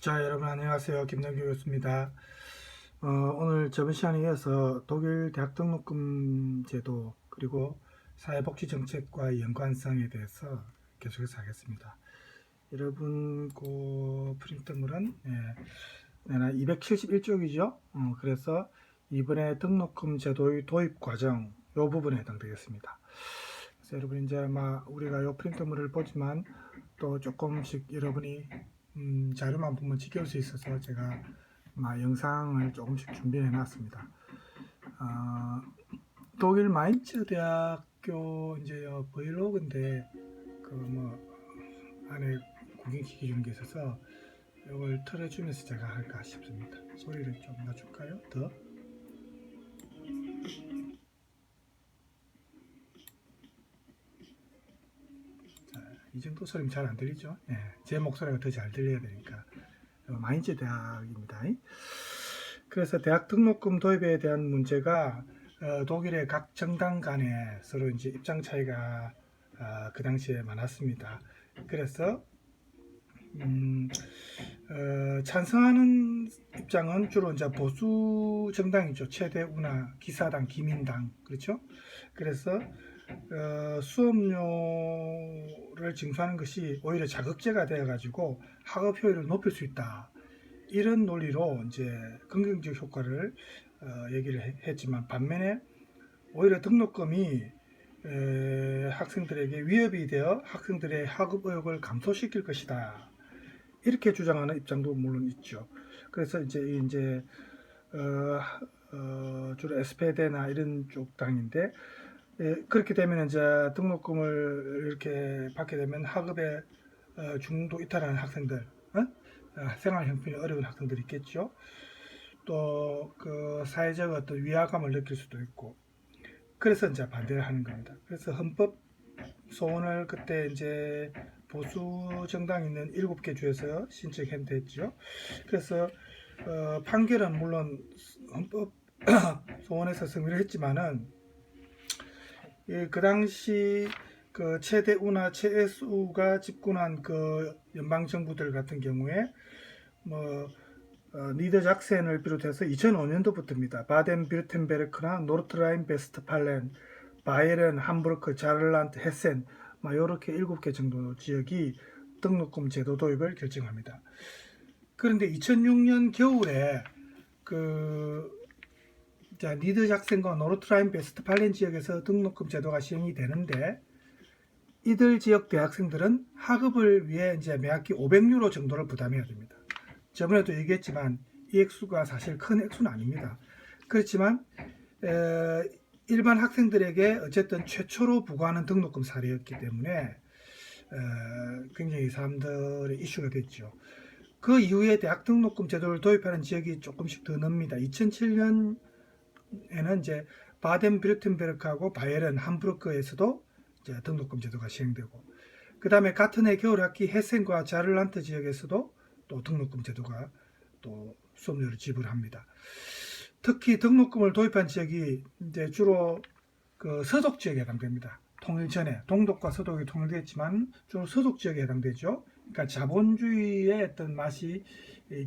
자, 여러분 안녕하세요. 김정규 교수입니다. 오늘 저번 시간에 이어서 독일 대학 등록금 제도 그리고 사회복지정책과의 연관성에 대해서 계속해서 하겠습니다. 여러분 그 프린트물은 271쪽이죠. 그래서 이번에 등록금 제도의 도입 과정 이 부분에 해당되겠습니다. 그래서 여러분 이제 우리가 이 프린트물을 보지만 또 조금씩 여러분이 자료만 보면 지켜올 수 있어서 제가 영상을 조금씩 준비해 놨습니다. 독일 마인츠 대학교 이제 브이로그인데 안에 구경시켜 주는 게 있어서 이걸 틀어주면서 제가 할까 싶습니다. 소리를 좀 낮출까요? 더? 이 정도 소리면 잘 안 들리죠? 제 목소리가 더 잘 들려야 되니까. 마인츠 대학입니다. 그래서 대학 등록금 도입에 대한 문제가 독일의 각 정당 간에 서로 이제 입장 차이가 그 당시에 많았습니다. 그래서 찬성하는 입장은 주로 이제 보수 정당이죠. 최대우나 기사당, 기민당, 그렇죠? 그래서 수업료를 징수하는 것이 오히려 자극제가 되어가지고 학업 효율을 높일 수 있다. 이런 논리로 이제 긍정적 효과를 얘기를 했지만 반면에 오히려 등록금이 학생들에게 위협이 되어 학생들의 학업 의욕을 감소시킬 것이다. 이렇게 주장하는 입장도 물론 있죠. 그래서 이제 주로 SPD나 이런 쪽 당인데 그렇게 되면 이제 등록금을 이렇게 받게 되면 학업에 중도 이탈하는 학생들, 생활 형편이 어려운 학생들이 있겠죠. 또 그 사회적 어떤 위화감을 느낄 수도 있고, 그래서 이제 반대를 하는 겁니다. 그래서 헌법 소원을 그때 이제 보수 정당 있는 7개 주에서 신청했죠. 그래서 판결은 물론 헌법 소원에서 승리를 했지만은 그 당시 그 최대우나 최애수가 집권한 그 연방 정부들 같은 경우에 니더작센을 비롯해서 2005년도부터입니다. 바덴뷰르텐베르크나 노르트라인 베스트팔렌, 바이에른, 함부르크, 자를란트, 헤센 이렇게 7개 정도 지역이 등록금 제도 도입을 결정합니다. 그런데 2006년 겨울에 니더작센과 노르트라인 베스트팔렌 지역에서 등록금 제도가 시행이 되는데 이들 지역 대학생들은 학업을 위해 이제 매학기 500유로 정도를 부담해야 됩니다. 저번에도 얘기했지만 이 액수가 사실 큰 액수는 아닙니다. 그렇지만 일반 학생들에게 어쨌든 최초로 부과하는 등록금 사례였기 때문에 굉장히 사람들의 이슈가 됐죠. 그 이후에 대학 등록금 제도를 도입하는 지역이 조금씩 더 늡니다. 2007년에는 이제 바덴뷰르텐베르크하고 바이에른, 함부르크에서도 이제 등록금 제도가 시행되고, 그 다음에 같은 해 겨울 학기 헤센과 자를란트 지역에서도 또 등록금 제도가 또 수업료를 지불합니다. 특히 등록금을 도입한 지역이 이제 주로 그 서독 지역에 해당됩니다. 통일 전에 동독과 서독이 통일됐지만 주로 서독 지역에 해당되죠. 그러니까 자본주의의 어떤 맛이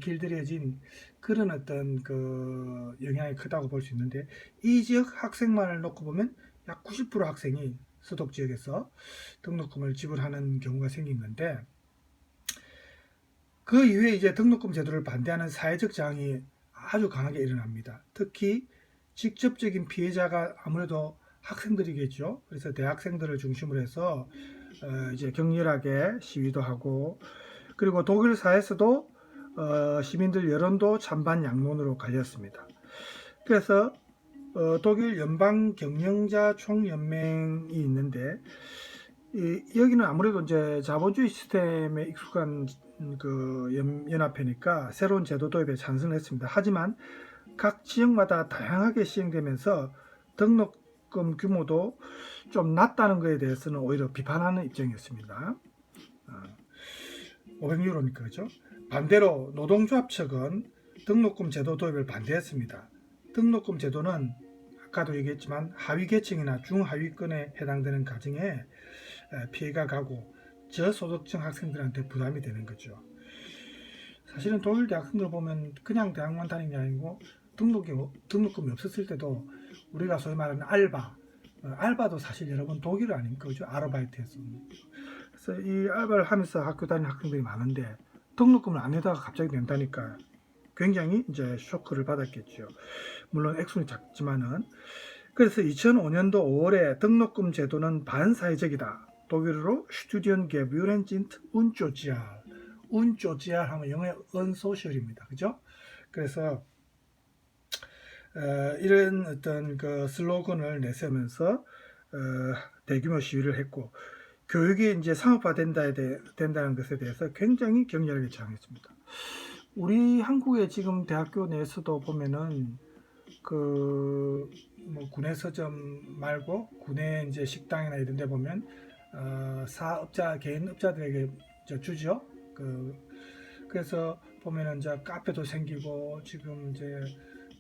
길들여진 그런 어떤 그 영향이 크다고 볼 수 있는데, 이 지역 학생만을 놓고 보면 약 90% 학생이 서독 지역에서 등록금을 지불하는 경우가 생긴 건데, 그 이후에 이제 등록금 제도를 반대하는 사회적 저항이 아주 강하게 일어납니다. 특히 직접적인 피해자가 아무래도 학생들이겠죠. 그래서 대학생들을 중심으로 해서 이제 격렬하게 시위도 하고, 그리고 독일 사회에서도 시민들 여론도 찬반 양론으로 갈렸습니다. 그래서 독일 연방 경영자 총연맹이 있는데 여기는 아무래도 이제 자본주의 시스템에 익숙한 그 연합회니까 새로운 제도 도입에 찬성을 했습니다. 하지만 각 지역마다 다양하게 시행되면서 등록금 규모도 좀 낮다는 것에 대해서는 오히려 비판하는 입장이었습니다. 500유로니까 그렇죠? 반대로 노동조합 측은 등록금 제도 도입을 반대했습니다. 등록금 제도는 아까도 얘기했지만 하위 계층이나 중하위권에 해당되는 가정에 피해가 가고 저소득층 학생들한테 부담이 되는 거죠. 사실은 독일 대학생들 보면 그냥 대학만 다니는 게 아니고 등록금이 없었을 때도 우리가 소위 말하는 알바도 사실 여러분 독일 아닙니까? 그죠? 아르바이트에서. 그래서 이 알바를 하면서 학교 다니는 학생들이 많은데 등록금을 안 내다가 갑자기 낸다니까 굉장히 이제 쇼크를 받았겠죠. 물론 액수는 작지만은. 그래서 2005년도 5월에 등록금 제도는 반사회적이다. 독일어로 Studiengebühren sind unsozial. unsozial 하면 영어의 unSocial입니다. 그죠? 그래서 이런 어떤 그 슬로건을 내세우면서 대규모 시위를 했고 교육이 이제 된다는 것에 대해서 굉장히 격렬하게 저항했습니다. 우리 한국의 지금 대학교 내에서도 보면은 뭐 구내 서점 말고 구내 이제 식당이나 이런 데 보면 개인 업자들에게 주죠. 그래서 보면은 이제 카페도 생기고 지금 이제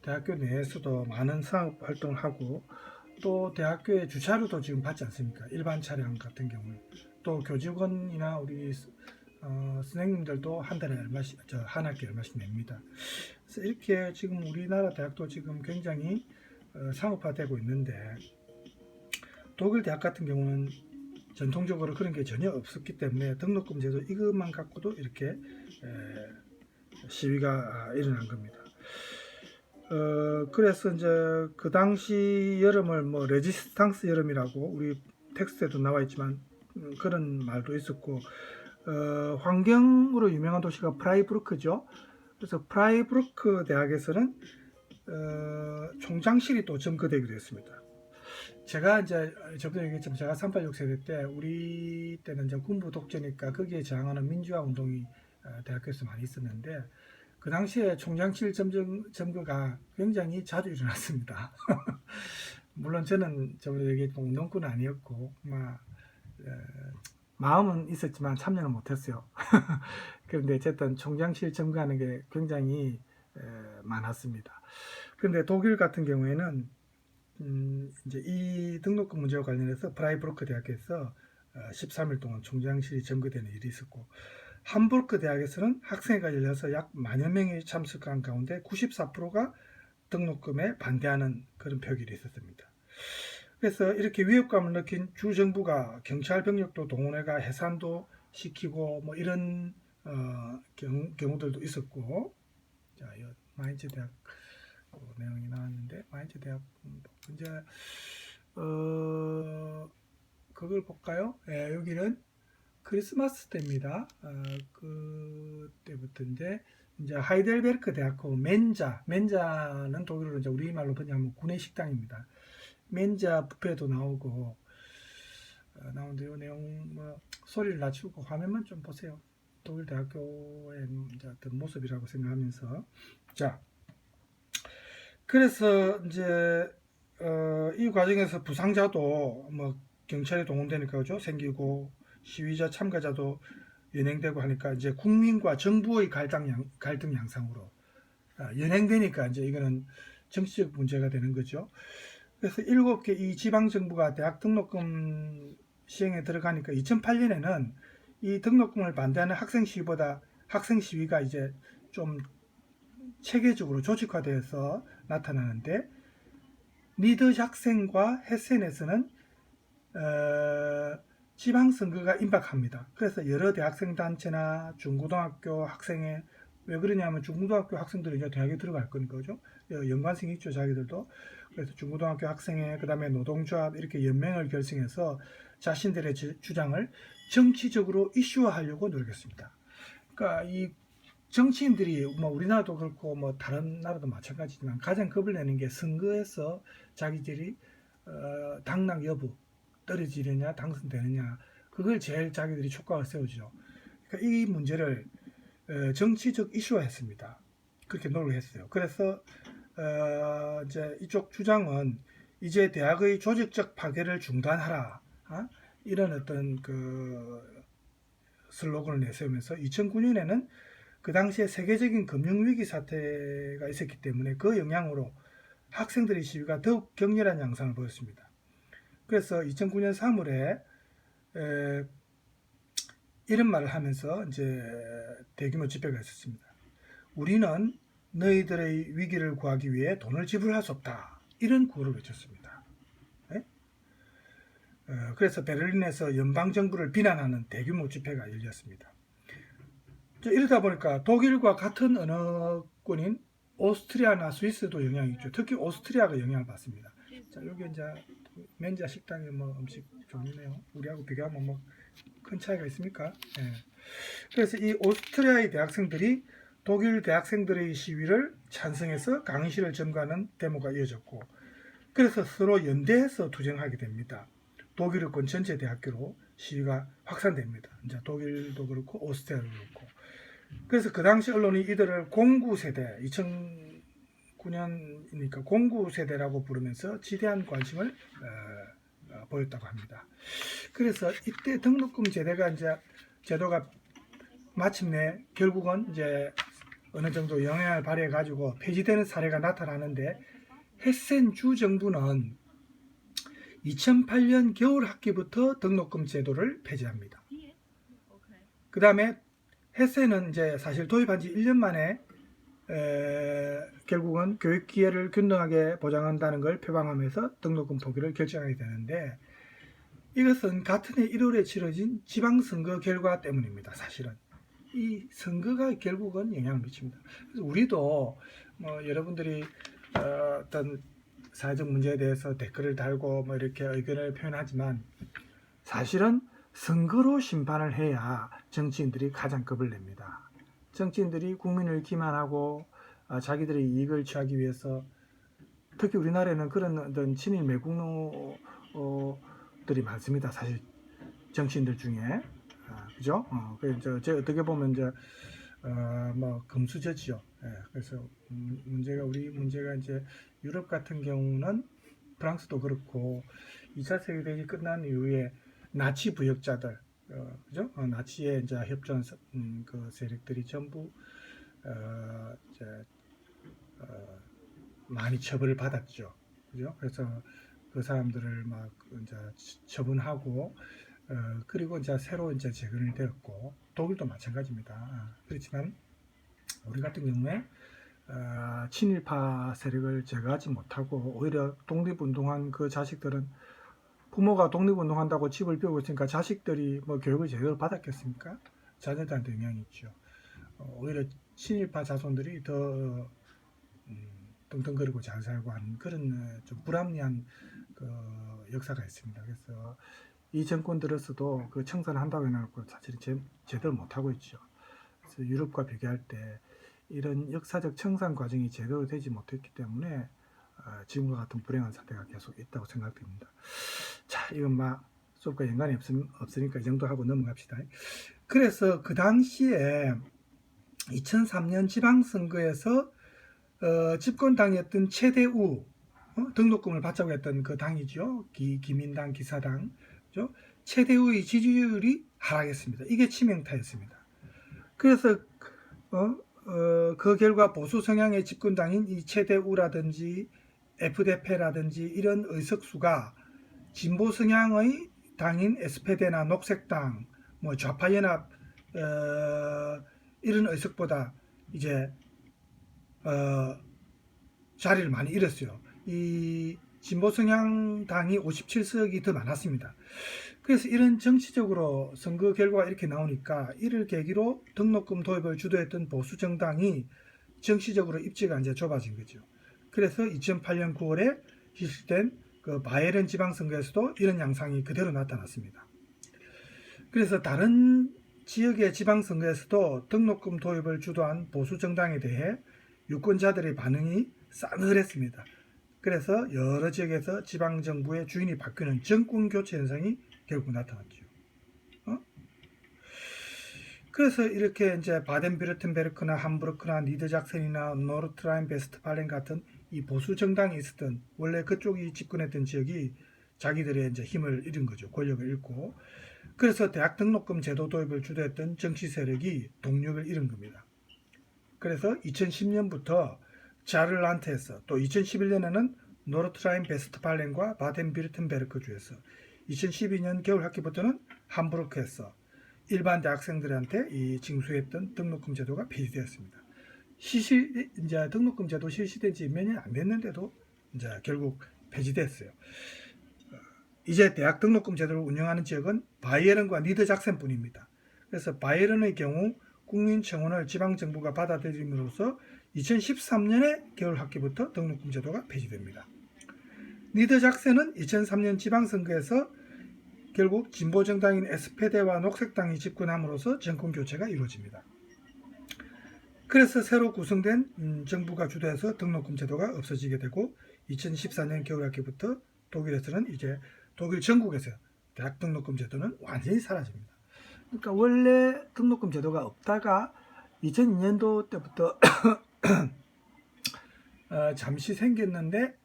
대학교 내에서도 많은 사업 활동을 하고 또 대학교의 주차료도 지금 받지 않습니까? 일반 차량 같은 경우에 또 교직원이나 우리 선생님들도 한 학기 얼마씩 냅니다. 그래서 이렇게 지금 우리나라 대학도 지금 굉장히 상업화되고 있는데 독일 대학 같은 경우는 전통적으로 그런 게 전혀 없었기 때문에 등록금 제도 이것만 갖고도 이렇게 시위가 일어난 겁니다. 그래서 이제 그 당시 여름을 뭐 레지스탕스 여름이라고 우리 텍스트에도 나와 있지만 그런 말도 있었고 환경으로 유명한 도시가 프라이부르크죠. 그래서 프라이부르크 대학에서는 총장실이 또 점거되기도 했습니다. 제가 이제 저번에 얘기했지만 제가 386 세대 때 우리 때는 이제 군부 독재니까 거기에 저항하는 민주화 운동이 대학교에서 많이 있었는데 그 당시에 총장실 점거가 굉장히 자주 일어났습니다. 물론 저는 저번에 얘기했던 운동꾼은 아니었고 마음은 있었지만 참여는 못했어요. 그런데 어쨌든 총장실 점거하는 게 굉장히 많았습니다. 그런데 독일 같은 경우에는 이제 이 등록금 문제와 관련해서 프라이부르크 대학에서 13일 동안 총장실이 점거되는 일이 있었고 함부르크 대학에서는 학생회가 열려서 약 10,000여 명이 참석한 가운데 94%가 등록금에 반대하는 그런 표결이 있었습니다. 그래서 이렇게 위협감을 느낀 주정부가 경찰 병력도 동원해가 해산도 시키고 뭐 이런 경우들도 있었고, 자, 마인츠 대학 내용이 나왔는데 마인츠 대학 이제 그걸 볼까요? 여기는 크리스마스 때입니다. 그때부터 이제 하이델베르크 대학하고 멘자는 독일어로 이제 우리말로 번역하면 구내 식당입니다. 멘자 뷔페도 나오고 나오는데 이 내용 뭐 소리를 낮추고 화면만 좀 보세요. 독일 대학교의 이제 어떤 모습이라고 생각하면서 자 그래서 이제 이 과정에서 부상자도 뭐 경찰이 동원되니까 그죠 생기고 시위자 참가자도 연행되고 하니까 이제 국민과 정부의 갈등 양상으로 연행되니까 이제 이거는 정치적 문제가 되는 거죠. 그래서 7개 이 지방 정부가 대학 등록금 시행에 들어가니까 2008년에는 이 등록금을 반대하는 학생 시위가 이제 좀 체계적으로 조직화되어서 나타나는데 니더작센과 헤센에서는 지방선거가 임박합니다. 그래서 여러 대학생 단체나 중고등학교 학생회 왜 그러냐면 중고등학교 학생들이 이제 대학에 들어갈 거니까죠. 연관성이 있죠, 자기들도. 그래서 중고등학교 학생회, 그 다음에 노동조합 이렇게 연맹을 결성해서 자신들의 주장을 정치적으로 이슈화하려고 노력했습니다. 그러니까 이 정치인들이 뭐 우리나라도 그렇고 뭐 다른 나라도 마찬가지지만 가장 겁을 내는 게 선거에서 자기들이 당락 여부 떨어지느냐 당선되느냐 그걸 제일 자기들이 촉각을 세우죠. 그러니까 이 문제를 정치적 이슈화했습니다. 그렇게 노력했어요. 그래서 이제 이쪽 주장은 이제 대학의 조직적 파괴를 중단하라 이런 어떤 그 슬로건을 내세우면서 2009년에는 그 당시에 세계적인 금융위기 사태가 있었기 때문에 그 영향으로 학생들의 시위가 더욱 격렬한 양상을 보였습니다. 그래서 2009년 3월에 이런 말을 하면서 이제 대규모 집회가 있었습니다. 우리는 너희들의 위기를 구하기 위해 돈을 지불할 수 없다. 이런 구호를 외쳤습니다. 네? 그래서 베를린에서 연방정부를 비난하는 대규모 집회가 열렸습니다. 이러다 보니까 독일과 같은 언어권인 오스트리아나 스위스도 영향이 있죠. 특히 오스트리아가 영향을 받습니다. 자, 여기 이제 맨자 식당의 뭐 음식 종류네요. 우리하고 비교하면 뭐 큰 차이가 있습니까? 예. 그래서 이 오스트리아의 대학생들이 독일 대학생들의 시위를 찬성해서 강의실을 점거하는 데모가 이어졌고, 그래서 서로 연대해서 투쟁하게 됩니다. 독일권 전체 대학교로 시위가 확산됩니다. 이제 독일도 그렇고 오스트리아도 그렇고. 그래서 그 당시 언론이 이들을 공구세대, 2009년이니까 공구세대라고 부르면서 지대한 관심을 보였다고 합니다. 그래서 이때 등록금 제도가 마침내 결국은 이제 어느 정도 영향을 발휘해 가지고 폐지되는 사례가 나타나는데, 헤센 주 정부는 2008년 겨울 학기부터 등록금 제도를 폐지합니다. 그 다음에 헤센은 이제 사실 도입한 지 1년 만에 결국은 교육 기회를 균등하게 보장한다는 걸 표방하면서 등록금 포기를 결정하게 되는데, 이것은 같은 해 1월에 치러진 지방선거 결과 때문입니다. 사실은 이 선거가 결국은 영향을 미칩니다. 그래서 우리도 뭐 여러분들이 어떤 사회적 문제에 대해서 댓글을 달고 뭐 이렇게 의견을 표현하지만, 사실은 선거로 심판을 해야 정치인들이 가장 겁을 냅니다. 정치인들이 국민을 기만하고 자기들의 이익을 취하기 위해서, 특히 우리나라에는 그런 어떤 친일 매국노들이 많습니다. 사실 정치인들 중에. 그죠? 저 어떻게 보면 뭐 금수저지요. 그래서 우리 문제가 이제 유럽 같은 경우는 프랑스도 그렇고 2차 세계대전이 끝난 이후에 나치 부역자들, 그죠? 나치에 이제 협조한 그 세력들이 전부 많이 처벌을 받았죠. 그죠? 그래서 그 사람들을 막 이제 처분하고, 그리고 이제 새로 이제 재건이 되었고, 독일도 마찬가지입니다. 그렇지만 우리 같은 경우에 친일파 세력을 제거하지 못하고 오히려 독립운동한 그 자식들은, 부모가 독립운동한다고 집을 비우고 있으니까 자식들이 뭐 교육을 제대로 받았겠습니까? 자녀들한테 영향이 있죠. 오히려 친일파 자손들이 더 떵떵거리고 잘 살고 하는 그런 좀 불합리한 그 역사가 있습니다. 그래서 이 정권 들어서도 그 청산을 한다고 해놓고 사실 제대로 못하고 있죠. 그래서 유럽과 비교할 때 이런 역사적 청산 과정이 제대로 되지 못했기 때문에 지금과 같은 불행한 사태가 계속 있다고 생각됩니다. 자, 이건 막 수업과 연관이 없으니까 이 정도 하고 넘어갑시다. 그래서 그 당시에 2003년 지방선거에서 집권당이었던 최대우, 등록금을 받자고 했던 그 당이죠. 기민당, 기사당, 그죠? 최대우의 지지율이 하락했습니다. 이게 치명타였습니다. 그래서 그 결과 보수 성향의 집권당인 이 최대우라든지 FDP라든지 이런 의석수가 진보 성향의 당인 SPD나 녹색당, 뭐 좌파연합 이런 의석보다 이제 자리를 많이 잃었어요. 이 진보 성향 당이 57석이 더 많았습니다. 그래서 이런 정치적으로 선거 결과가 이렇게 나오니까, 이를 계기로 등록금 도입을 주도했던 보수 정당이 정치적으로 입지가 이제 좁아진 거죠. 그래서 2008년 9월에 실시된 그 바이에른 지방선거에서도 이런 양상이 그대로 나타났습니다. 그래서 다른 지역의 지방선거에서도 등록금 도입을 주도한 보수 정당에 대해 유권자들의 반응이 싸늘했습니다. 그래서 여러 지역에서 지방정부의 주인이 바뀌는 정권교체 현상이 결국 나타났죠. 그래서 이렇게 이제 바덴뷰르텐베르크나 함부르크나 니더작센이나 노르트라인베스트팔렌 같은 이 보수 정당이 있었던, 원래 그쪽이 집권했던 지역이 자기들의 이제 힘을 잃은 거죠. 권력을 잃고. 그래서 대학 등록금 제도 도입을 주도했던 정치 세력이 동력을 잃은 겁니다. 그래서 2010년부터 자를란트에서, 또 2011년에는 노르트라인베스트팔렌과 바덴뷰르텐베르크 주에서, 2012년 겨울 학기부터는 함부르크에서 일반 대학생들한테 이 징수했던 등록금 제도가 폐지되었습니다. 이제 등록금 제도 실시된 지 몇 년 안 됐는데도 이제 결국 폐지됐어요. 이제 대학 등록금 제도를 운영하는 지역은 바이에른과 니더작센뿐입니다. 그래서 바이에른의 경우 국민청원을 지방정부가 받아들임으로써 2013년에 겨울학기부터 등록금 제도가 폐지됩니다. 니더작센은 2003년 지방선거에서 결국 진보정당인 SPD와 녹색당이 집권함으로써 정권 교체가 이루어집니다. 그래서 새로 구성된 정부가 주도해서 등록금 제도가 없어지게 되고 2014년 겨울학기부터 독일에서는 이제 독일 전국에서 대학 등록금 제도는 완전히 사라집니다. 그러니까 원래 등록금 제도가 없다가 2002년도 때부터 잠시 생겼는데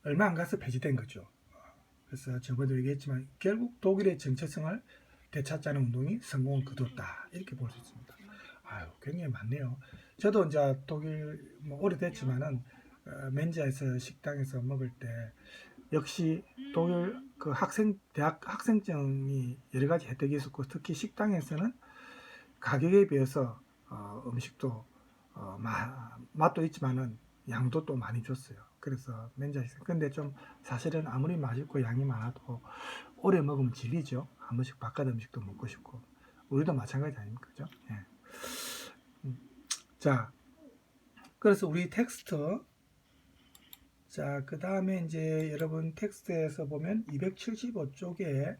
얼마 안 가서 폐지된 거죠. 그래서 저번에도 얘기했지만 결국 독일의 정체성을 되찾자는 운동이 성공을 거뒀다 이렇게 볼 수 있습니다. 아유, 굉장히 많네요. 저도 이제 독일 오래됐지만은 맨자에서 식당에서 먹을 때 역시 독일 그 대학 학생증이 여러 가지 혜택이 있었고 특히 식당에서는 가격에 비해서 음식도 맛도 있지만은 양도 또 많이 줬어요. 그래서 맨자에서 근데 좀 사실은 아무리 맛있고 양이 많아도 오래 먹으면 질리죠. 한 번씩 바깥 음식도 먹고 싶고 우리도 마찬가지 아닙니까, 그죠? 예. 자, 그래서 우리 텍스트 자, 그 다음에 이제 여러분 텍스트에서 보면 275쪽에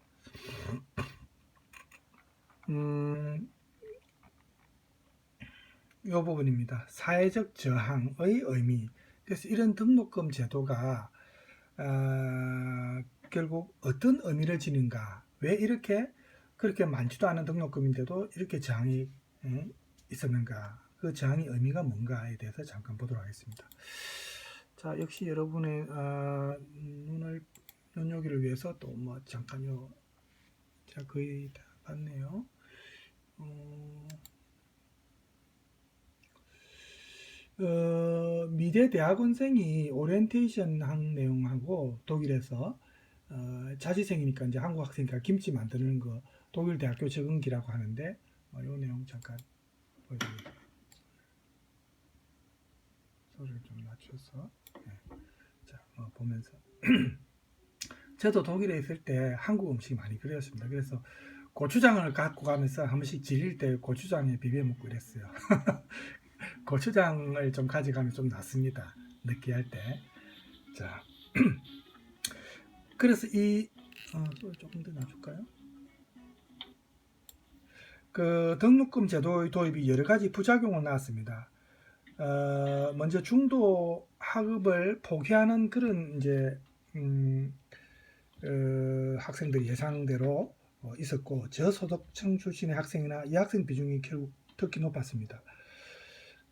이 부분입니다. 사회적 저항의 의미. 그래서 이런 등록금 제도가 결국 어떤 의미를 지닌가? 왜 이렇게 그렇게 많지도 않은 등록금인데도 이렇게 저항이 있었는가? 그 저항의 의미가 뭔가에 대해서 잠깐 보도록 하겠습니다. 자, 역시 여러분의 눈을 눈여기를 위해서 또 뭐 잠깐요. 자, 거의 다 봤네요. 미대 대학원생이 오리엔테이션 한 내용하고 독일에서 자취생이니까 이제 한국 학생이니까 김치 만드는 거 독일 대학교 적응기라고 하는데 이 내용 잠깐 보여드립니다. 소리를 좀 낮춰서 자, 보면서 저도 독일에 있을 때 한국 음식이 많이 그리웠습니다. 그래서 고추장을 갖고 가면서 한 번씩 질릴 때 고추장에 비벼 먹고 이랬어요. 고추장을 좀 가져가면 좀 낫습니다. 느끼할 때. 자, 그래서 조금 더 놔줄까요? 그 등록금 제도의 도입이 여러 가지 부작용을 낳았습니다. 먼저 중도 학업을 포기하는 그런 이제 학생들이 예상대로 있었고 저소득층 출신의 학생이나 이 학생 비중이 결국 특히 높았습니다.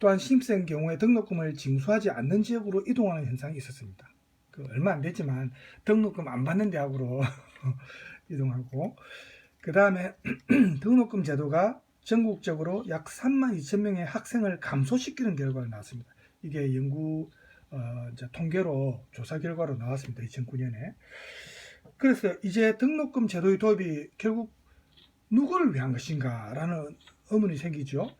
또한 신입생 경우에 등록금을 징수하지 않는 지역으로 이동하는 현상이 있었습니다. 얼마 안 됐지만 등록금 안 받는 대학으로 이동하고 그 다음에 등록금 제도가 전국적으로 약 32,000명의 학생을 감소시키는 결과가 나왔습니다. 이게 연구 통계로 조사 결과로 나왔습니다. 2009년에. 그래서 이제 등록금 제도의 도입이 결국 누구를 위한 것인가 라는 의문이 생기죠.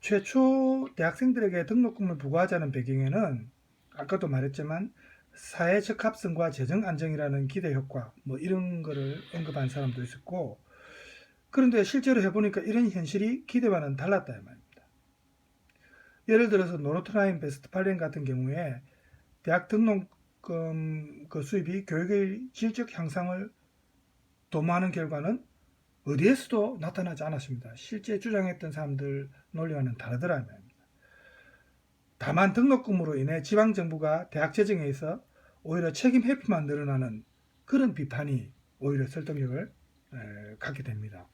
최초 대학생들에게 등록금을 부과하자는 배경에는 아까도 말했지만 사회 적합성과 재정 안정이라는 기대 효과 이런 거를 언급한 사람도 있었고 그런데 실제로 해보니까 이런 현실이 기대와는 달랐다 이 말입니다. 예를 들어서 노르트라인 베스트팔렌 같은 경우에 대학 등록금 그 수입이 교육의 질적 향상을 도모하는 결과는 어디에서도 나타나지 않았습니다. 실제 주장했던 사람들 논리와는 다르더라 이 말입니다. 다만 등록금으로 인해 지방정부가 대학 재정에 있어 오히려 책임 회피만 늘어나는 그런 비판이 오히려 설득력을 갖게 됩니다.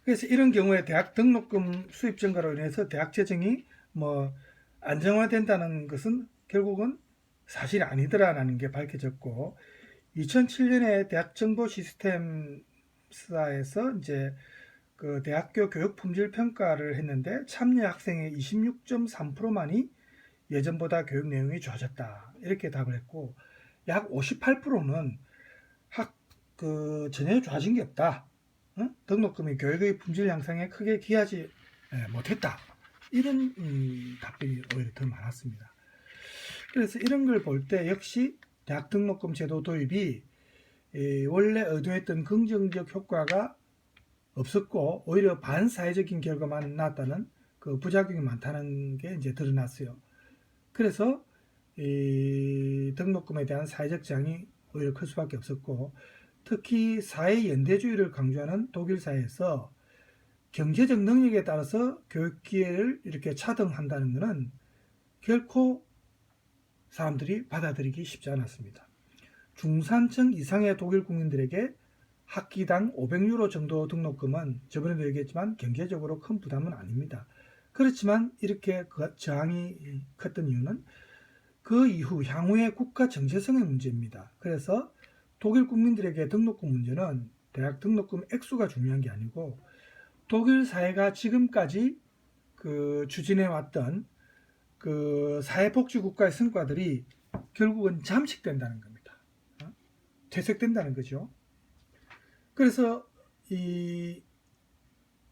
그래서 이런 경우에 대학 등록금 수입 증가로 인해서 대학 재정이 안정화된다는 것은 결국은 사실이 아니더라라는 게 밝혀졌고 2007년에 대학 정보 시스템사에서 이제 그 대학교 교육 품질 평가를 했는데 참여 학생의 26.3%만이 예전보다 교육 내용이 좋아졌다 이렇게 답을 했고 약 58%는 전혀 좋아진 게 없다. 등록금이 교육의 품질 향상에 크게 기여하지 못했다. 이런 답변이 오히려 더 많았습니다. 그래서 이런 걸 볼 때 역시 대학 등록금 제도 도입이 원래 의도했던 긍정적 효과가 없었고 오히려 반사회적인 결과만 나왔다는 그 부작용이 많다는 게 이제 드러났어요. 그래서 이 등록금에 대한 사회적 저항이 오히려 클 수밖에 없었고, 특히 사회 연대주의를 강조하는 독일 사회에서 경제적 능력에 따라서 교육 기회를 이렇게 차등한다는 것은 결코 사람들이 받아들이기 쉽지 않았습니다. 중산층 이상의 독일 국민들에게 학기당 500유로 정도 등록금은 저번에도 얘기했지만 경제적으로 큰 부담은 아닙니다. 그렇지만 이렇게 저항이 컸던 이유는 그 이후 향후의 국가 정체성의 문제입니다. 그래서 독일 국민들에게 등록금 문제는 대학 등록금 액수가 중요한 게 아니고 독일 사회가 지금까지 그 추진해왔던 그 사회복지국가의 성과들이 결국은 잠식된다는 겁니다. 퇴색된다는 거죠. 그래서 이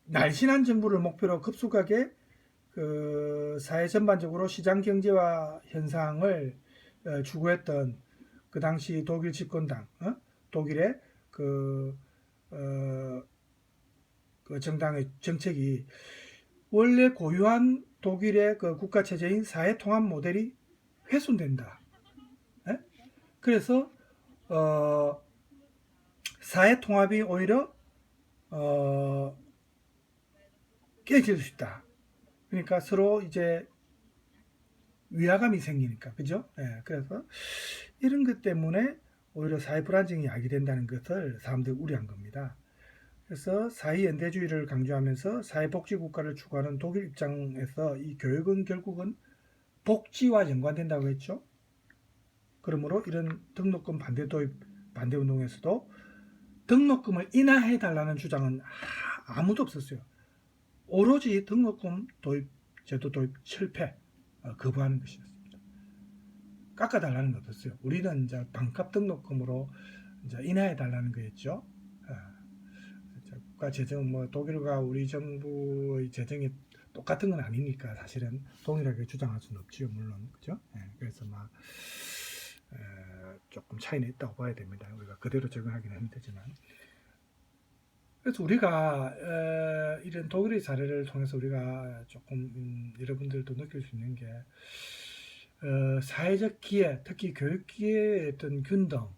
날씬한 정부를 목표로 급속하게 그 사회 전반적으로 시장 경제화 현상을 추구했던 그 당시 독일 집권당, 독일의 그 정당의 정책이 원래 고유한 독일의 그 국가 체제인 사회 통합 모델이 훼손된다. 그래서 사회 통합이 오히려 깨질 수 있다. 그러니까 서로 이제 위화감이 생기니까, 그죠? 그래서 이런 것 때문에 오히려 사회 불안정이 야기된다는 것을 사람들이 우려한 겁니다. 그래서 사회연대주의를 강조하면서 사회복지국가를 추구하는 독일 입장에서 이 교육은 결국은 복지와 연관된다고 했죠. 그러므로 이런 등록금 반대 도입 반대 운동에서도 등록금을 인하해 달라는 주장은 아무도 없었어요. 오로지 등록금 도입 제도 도입 실패 거부하는 것이었습니다. 깎아달라는 것 없었어요. 우리는 이제 반값 등록금으로 이제 인하해 달라는 거였죠. 국가 재정 뭐 독일과 우리 정부의 재정이 똑같은 건 아니니까 사실은 동일하게 주장할 수는 없지요, 물론 그죠? 그래서 막 조금 차이는 있다고 봐야 됩니다. 우리가 그대로 적용하기는 힘들지만. 그래서 우리가 이런 독일의 사례를 통해서 우리가 조금 여러분들도 느낄 수 있는 게 사회적 기회, 특히 교육 기회의 어떤 균등,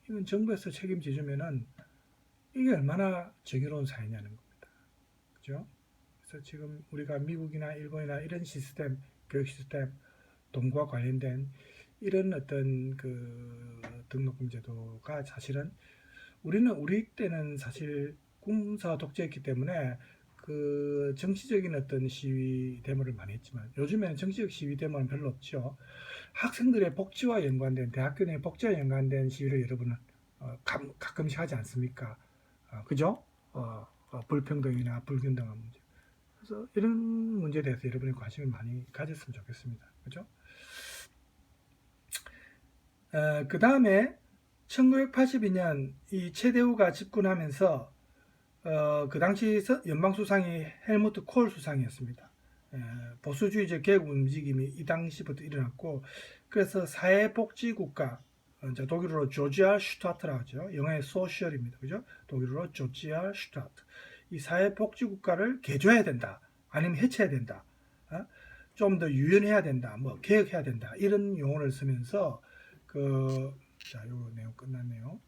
이건 정부에서 책임져주면은 이게 얼마나 정의로운 사회냐는 겁니다. 그죠? 그래서 지금 우리가 미국이나 일본이나 이런 시스템, 교육 시스템, 돈과 관련된 이런 어떤 그 등록금 제도가 사실은 우리 때는 사실 군사 독재였기 때문에 그 정치적인 어떤 시위 데모를 많이 했지만 요즘에는 정치적 시위 데모는 별로 없죠. 학생들의 복지와 연관된 대학교 내 복지와 연관된 시위를 여러분은 가끔씩 하지 않습니까? 그죠? 불평등이나 불균등한 문제. 그래서 이런 문제에 대해서 여러분이 관심을 많이 가졌으면 좋겠습니다. 그죠? 그 다음에 1982년 이 최대우가 집권하면서 그 당시 연방수상이 헬무트 콜 수상이었습니다. 보수주의적 개혁 움직임이 이 당시부터 일어났고 그래서 사회복지국가 독일어로 조지아 슈타트라고 하죠. 영어의 소셜입니다. 그죠? 독일어로 조지아 슈타트. 이 사회복지국가를 개조해야 된다. 아니면 해체해야 된다. 좀 더 유연해야 된다. 뭐 개혁해야 된다. 이런 용어를 쓰면서 자, 요 내용 끝났네요.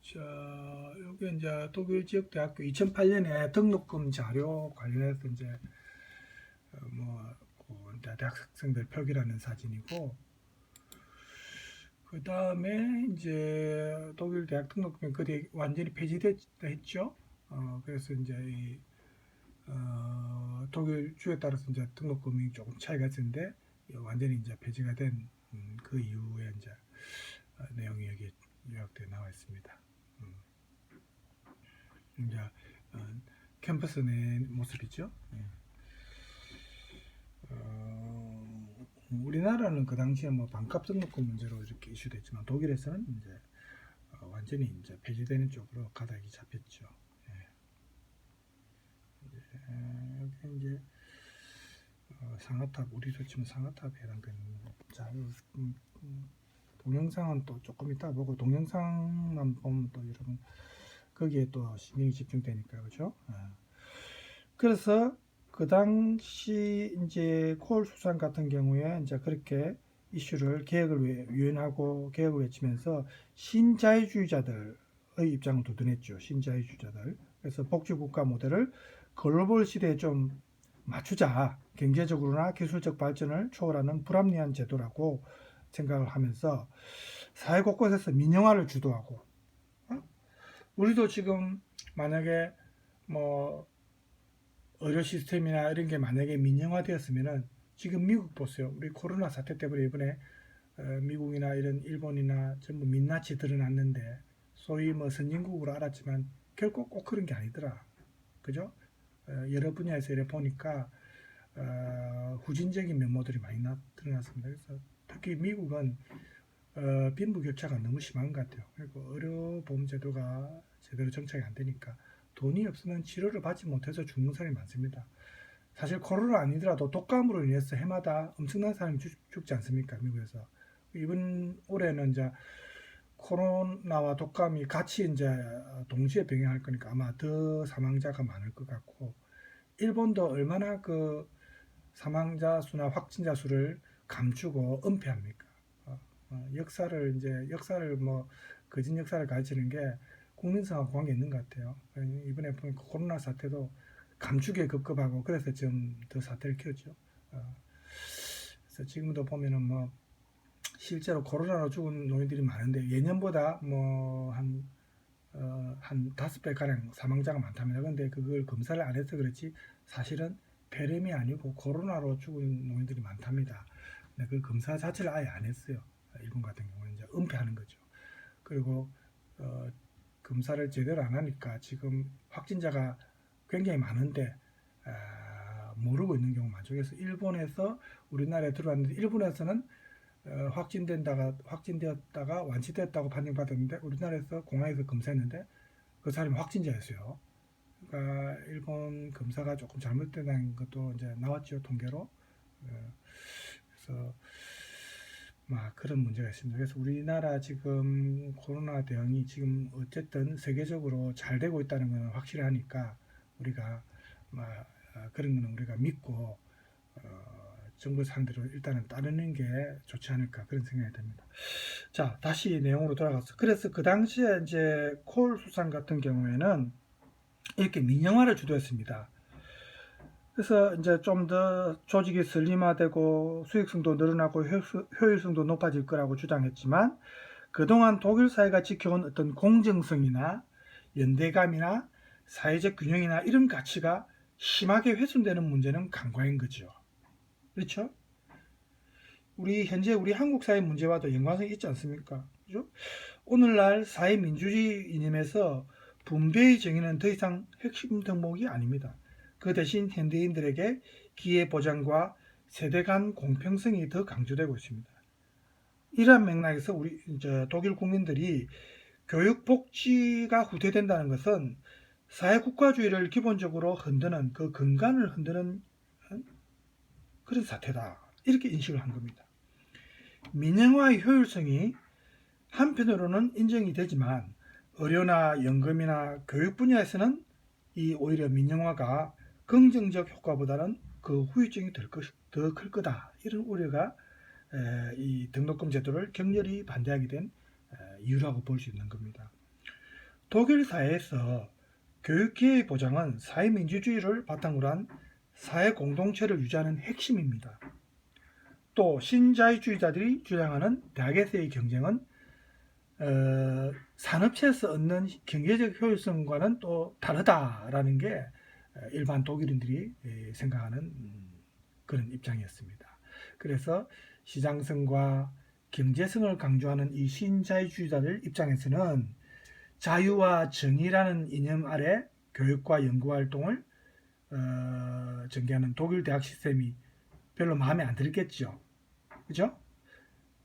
자, 요게 이제 독일 지역 대학교 2008년에 등록금 자료 관련해서 이제 대학생들 표기라는 사진이고, 그 다음에 이제 독일 대학 등록금이 그때 완전히 폐지됐죠. 그래서 이제 독일 주에 따라서 이제 등록금이 조금 차이가 있는데 완전히 이제 폐지가 된 그 이후에 이제 내용이 여기 요약되어 나와 있습니다. 이제 캠퍼스 내 모습이죠. 우리나라는 그 당시에 뭐 반값 등록금 문제로 이렇게 이슈됐지만 독일에서는 이제 완전히 이제 폐지되는 쪽으로 가닥이 잡혔죠. 여기 이제 상하탑, 우리로 치면 상하탑에 해당되는. 자, 동영상은 또 조금 이따 보고, 동영상만 보면 또 여러분 거기에 또 신경이 집중되니까, 그죠? 그래서 그 당시 이제 콜 수산 같은 경우에 이제 그렇게 이슈를 유연하고 개혁을 외치면서 신자유주의자들의 입장을 두둔했죠. 신자유주의자들. 그래서 복지국가 모델을 글로벌 시대에 좀 맞추자. 경제적으로나 기술적 발전을 초월하는 불합리한 제도라고 생각을 하면서 사회 곳곳에서 민영화를 주도하고, 우리도 지금 만약에 뭐 의료 시스템이나 이런 게 만약에 민영화되었으면은, 지금 미국 보세요. 우리 코로나 사태 때문에 이번에 미국이나 이런 일본이나 전부 민낯이 드러났는데, 소위 뭐 선진국으로 알았지만 결코 꼭 그런 게 아니더라. 그죠? 여러 분야에서 이래 보니까 후진적인 면모들이 많이 드러났습니다. 그래서 특히 미국은 빈부격차가 너무 심한 것 같아요. 그리고 의료보험제도가 제대로 정착이 안 되니까 돈이 없으면 치료를 받지 못해서 죽는 사람이 많습니다. 사실 코로나 아니더라도 독감으로 인해서 해마다 엄청난 사람이 죽지 않습니까? 미국에서. 이번 올해는 이제 코로나와 독감이 같이 이제 동시에 병행할 거니까 아마 더 사망자가 많을 것 같고, 일본도 얼마나 그 사망자 수나 확진자 수를 감추고 은폐합니까? 역사를 뭐 거짓 역사를 가르치는 게 국민성하고 관계 있는 것 같아요. 이번에 보니까 코로나 사태도 감추게 급급하고, 그래서 좀 더 사태를 키웠죠. 그래서 지금도 보면은 뭐 실제로 코로나로 죽은 노인들이 많은데, 예년보다 뭐 한 5배 가량 사망자가 많답니다. 그런데 그걸 검사를 안 해서 그렇지 사실은 폐렴이 아니고 코로나로 죽은 노인들이 많답니다. 근데 그 검사 자체를 아예 안 했어요. 일본 같은 경우는 이제 은폐하는 거죠. 그리고 검사를 제대로 안 하니까 지금 확진자가 굉장히 많은데 모르고 있는 경우 많죠. 그래서 일본에서 우리나라에 들어왔는데, 일본에서는 확진되었다가 완치됐다고 판정받았는데, 우리나라에서 공항에서 검사했는데 그 사람이 확진자였어요. 그러니까 일본 검사가 조금 잘못된다는 것도 이제 나왔죠, 통계로. 그래서 막 그런 문제가 있습니다. 그래서 우리나라 지금 코로나 대응이 지금 어쨌든 세계적으로 잘 되고 있다는 것은 확실하니까, 우리가 막 그런 거는 우리가 믿고 정부 사항대로 일단은 따르는 게 좋지 않을까, 그런 생각이 듭니다. 자, 다시 내용으로 돌아가서, 그래서 그 당시에 이제 콜 수산 같은 경우에는 이렇게 민영화를 주도했습니다. 그래서 이제 좀 더 조직이 슬림화되고 수익성도 늘어나고 효율성도 높아질 거라고 주장했지만, 그동안 독일 사회가 지켜온 어떤 공정성이나 연대감이나 사회적 균형이나 이런 가치가 심하게 훼손되는 문제는 간과인 거죠. 그렇죠? 현재 우리 한국 사회 문제와도 연관성이 있지 않습니까? 그죠? 오늘날 사회 민주주의 이념에서 분배의 정의는 더 이상 핵심 덕목이 아닙니다. 그 대신 현대인들에게 기회 보장과 세대 간 공평성이 더 강조되고 있습니다. 이러한 맥락에서 우리 독일 국민들이 교육 복지가 후퇴된다는 것은 사회국가주의를 기본적으로 흔드는, 그 근간을 흔드는 그런 사태다, 이렇게 인식을 한 겁니다. 민영화의 효율성이 한편으로는 인정이 되지만, 의료나 연금이나 교육 분야에서는 오히려 민영화가 긍정적 효과보다는 그 후유증이 더 클 거다, 이런 우려가 이 등록금 제도를 격렬히 반대하게 된 이유라고 볼 수 있는 겁니다. 독일 사회에서 교육기회의 보장은 사회민주주의를 바탕으로 한 사회 공동체를 유지하는 핵심입니다. 또 신자유주의자들이 주장하는 대학에서의 경쟁은 산업체에서 얻는 경제적 효율성과는 또 다르다라는 게 일반 독일인들이 생각하는 그런 입장이었습니다. 그래서 시장성과 경제성을 강조하는 이 신자유주의자들 입장에서는 자유와 정의라는 이념 아래 교육과 연구활동을 전개하는 독일 대학 시스템이 별로 마음에 안 들겠죠. 그죠?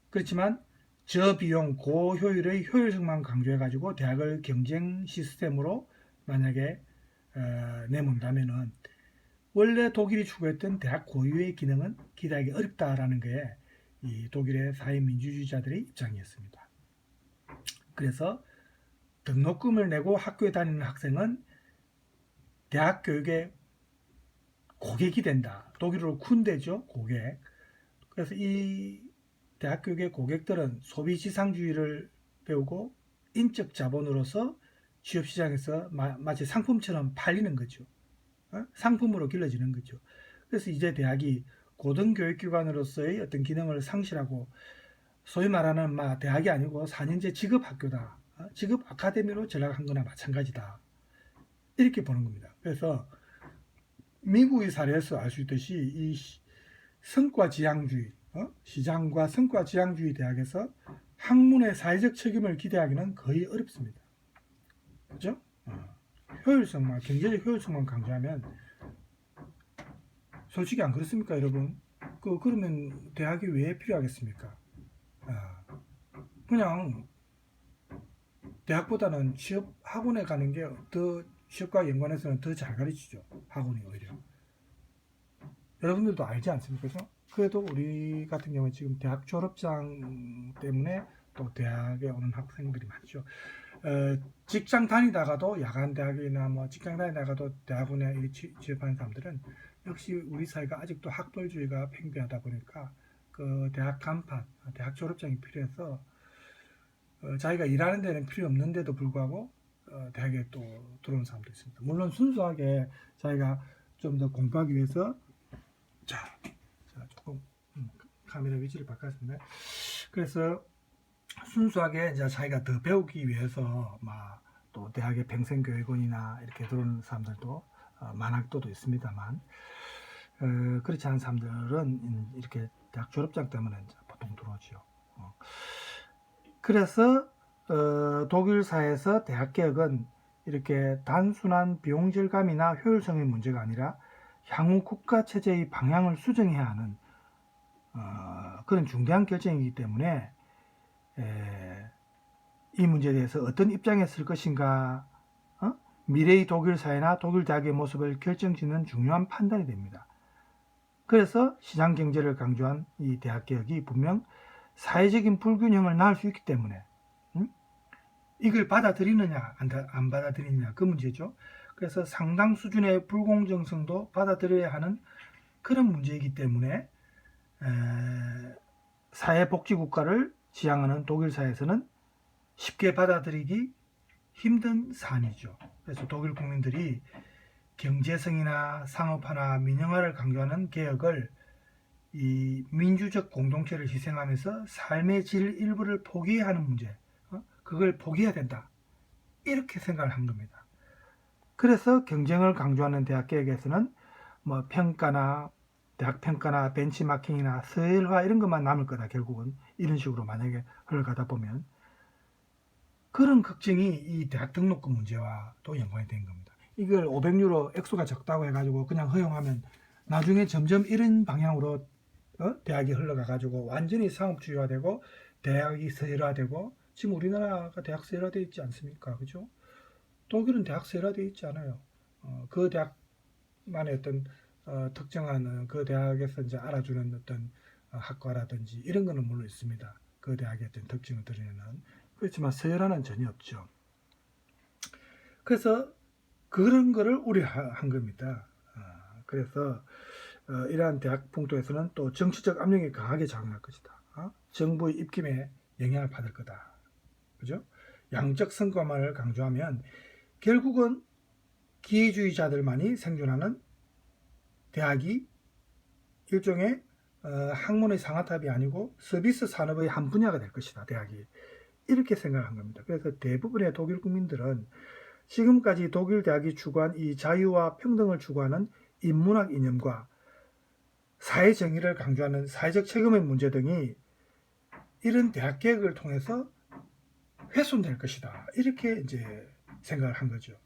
그렇지만 저비용 고효율의 효율성만 강조해가지고 대학을 경쟁 시스템으로 만약에 내몬다면은 원래 독일이 추구했던 대학 고유의 기능은 기대하기 어렵다라는 게 이 독일의 사회민주주의자들의 입장이었습니다. 그래서 등록금을 내고 학교에 다니는 학생은 대학 교육의 고객이 된다. 독일어로 쿤데죠, 고객. 그래서 이 대학 교육의 고객들은 소비지상주의를 배우고 인적 자본으로서 취업시장에서 마치 상품처럼 팔리는 거죠. 상품으로 길러지는 거죠. 그래서 이제 대학이 고등교육기관으로서의 어떤 기능을 상실하고 소위 말하는 대학이 아니고 4년제 직업학교다. 직업 아카데미로 전락한 거나 마찬가지다. 이렇게 보는 겁니다. 그래서 미국의 사례에서 알 수 있듯이 이 성과지향주의, 시장과 성과지향주의 대학에서 학문의 사회적 책임을 기대하기는 거의 어렵습니다. 그죠? 효율성만, 경제적 효율성만 강조하면 솔직히 안 그렇습니까, 여러분? 그러면 대학이 왜 필요하겠습니까? 그냥 대학보다는 취업 학원에 가는 게 더 취업과 연관해서는 더 잘 가르치죠. 학원이 오히려. 여러분들도 알지 않습니까? 그죠? 그래도 우리 같은 경우는 지금 대학 졸업장 때문에 또 대학에 오는 학생들이 많죠. 직장 다니다가도 야간 대학이나 직장 다니다가도 대학원에 취업하는 사람들은 역시 우리 사회가 아직도 학벌주의가 팽배하다 보니까 그 대학 간판, 대학 졸업장이 필요해서 자기가 일하는 데는 필요 없는데도 불구하고 대학에 또 들어오는 사람도 있습니다. 물론 순수하게 자기가 좀 더 공부하기 위해서 자 조금 카메라 위치를 바꿨습니다. 그래서 순수하게 이제 자기가 더 배우기 위해서 또 대학의 평생교육원이나 이렇게 들어오는 사람들도 만학도도 있습니다만 그렇지 않은 사람들은 이렇게 대학 졸업장 때문에 이제 보통 들어오죠. 그래서 독일 사회에서 대학 개혁은 이렇게 단순한 비용 절감이나 효율성의 문제가 아니라 향후 국가 체제의 방향을 수정해야 하는 그런 중대한 결정이기 때문에 이 문제에 대해서 어떤 입장에 설 것인가, 미래의 독일 사회나 독일 대학의 모습을 결정짓는 중요한 판단이 됩니다. 그래서 시장 경제를 강조한 이 대학 개혁이 분명 사회적인 불균형을 낳을 수 있기 때문에 이걸 받아들이느냐 안 받아들이느냐 그 문제죠. 그래서 상당 수준의 불공정성도 받아들여야 하는 그런 문제이기 때문에 사회복지국가를 지향하는 독일 사회에서는 쉽게 받아들이기 힘든 사안이죠. 그래서 독일 국민들이 경제성이나 상업화나 민영화를 강조하는 개혁을 이 민주적 공동체를 희생하면서 삶의 질 일부를 포기해야 하는 문제, 그걸 포기해야 된다. 이렇게 생각을 한 겁니다. 그래서 경쟁을 강조하는 대학 개혁에서는 평가나 대학 평가나 벤치마킹이나 서열화 이런 것만 남을 거다. 결국은 이런 식으로 만약에 흘러가다 보면 그런 걱정이 이 대학 등록금 문제와도 연관이 된 겁니다. 이걸 500유로 액수가 적다고 해가지고 그냥 허용하면 나중에 점점 이런 방향으로 대학이 흘러가가지고 완전히 상업주의화되고 대학이 서열화되고 지금 우리나라가 대학 서열화되어 있지 않습니까? 그죠? 독일은 대학 서열화되어 있지 않아요. 그 대학만의 어떤 특정한 그 대학에서 이제 알아주는 어떤 학과라든지 이런 거는 물론 있습니다. 그 대학의 어떤 특징을 드러내는. 그렇지만 서열화는 전혀 없죠. 그래서 그런 거를 우려한 겁니다. 그래서 이러한 대학 풍토에서는 또 정치적 압력이 강하게 작용할 것이다. 정부의 입김에 영향을 받을 거다. 그죠? 양적 성과만을 강조하면 결국은 기회주의자들만이 생존하는 대학이 일종의 학문의 상아탑이 아니고 서비스 산업의 한 분야가 될 것이다. 대학이. 이렇게 생각한 겁니다. 그래서 대부분의 독일 국민들은 지금까지 독일 대학이 추구한 이 자유와 평등을 추구하는 인문학 이념과 사회 정의를 강조하는 사회적 책임의 문제 등이 이런 대학 개혁을 통해서 훼손될 것이다. 이렇게 이제 생각을 한 거죠.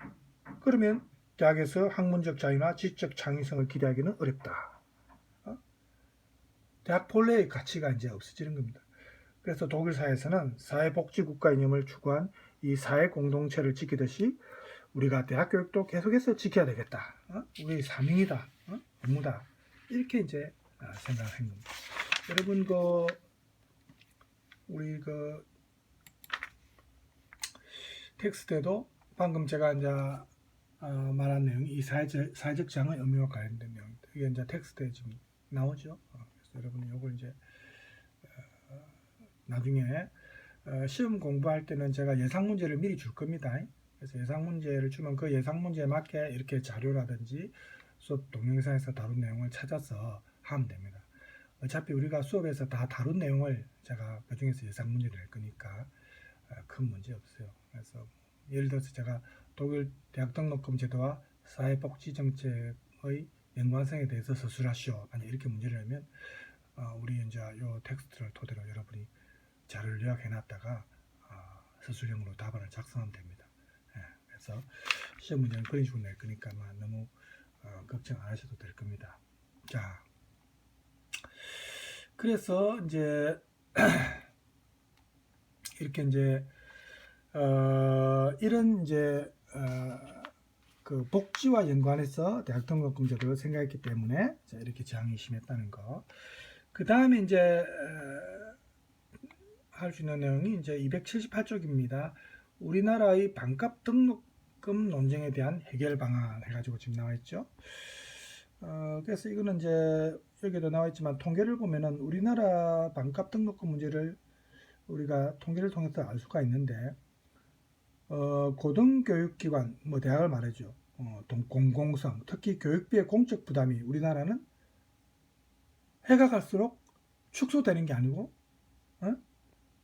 그러면 대학에서 학문적 자유나 지적 창의성을 기대하기는 어렵다. 대학 본래의 가치가 이제 없어지는 겁니다. 그래서 독일 사회에서는 사회복지국가 이념을 추구한 이 사회 공동체를 지키듯이 우리가 대학 교육도 계속해서 지켜야 되겠다. 우리 사명이다. 의무다. 이렇게 이제 생각을 한 겁니다. 여러분 우리 텍스트에도 방금 제가 이제 말한 내용이 이 사회적 지향의 의미와 관련된 내용입니다. 이게 이제 텍스트에 지금 나오죠. 그래서 여러분 이걸 이제 나중에 시험 공부할 때는 제가 예상 문제를 미리 줄 겁니다. 그래서 예상 문제를 주면 그 예상 문제에 맞게 이렇게 자료라든지 수업 동영상에서 다룬 내용을 찾아서 하면 됩니다. 어차피 우리가 수업에서 다 다룬 내용을 제가 그 중에서 예상 문제를 낼 거니까 큰 문제 없어요. 그래서 예를 들어서 제가 독일 대학 등록금 제도와 사회복지정책의 연관성에 대해서 서술하시오. 만약 이렇게 문제를 내면 우리 이제 요 텍스트를 토대로 여러분이 자료를 요약해 놨다가 서술형으로 답안을 작성하면 됩니다. 그래서 시험 문제는 그런 식으로 낼 거니까 너무 걱정 안 하셔도 될 겁니다. 자, 그래서 이제 이렇게 이제 이런 이제 그 복지와 연관해서 대학 등록금 제도를 생각했기 때문에 이렇게 저항이 심했다는 거. 그 다음에 이제 할 수 있는 내용이 이제 278쪽입니다. 우리나라의 반값 등록금 논쟁에 대한 해결 방안 해가지고 지금 나와 있죠. 그래서 이거는 이제 여기도 나와 있지만 통계를 보면은 우리나라 반값 등록금 문제를 우리가 통계를 통해서 알 수가 있는데 고등교육기관 뭐 대학을 말하죠. 공공성 특히 교육비의 공적 부담이 우리나라는 해가 갈수록 축소되는 게 아니고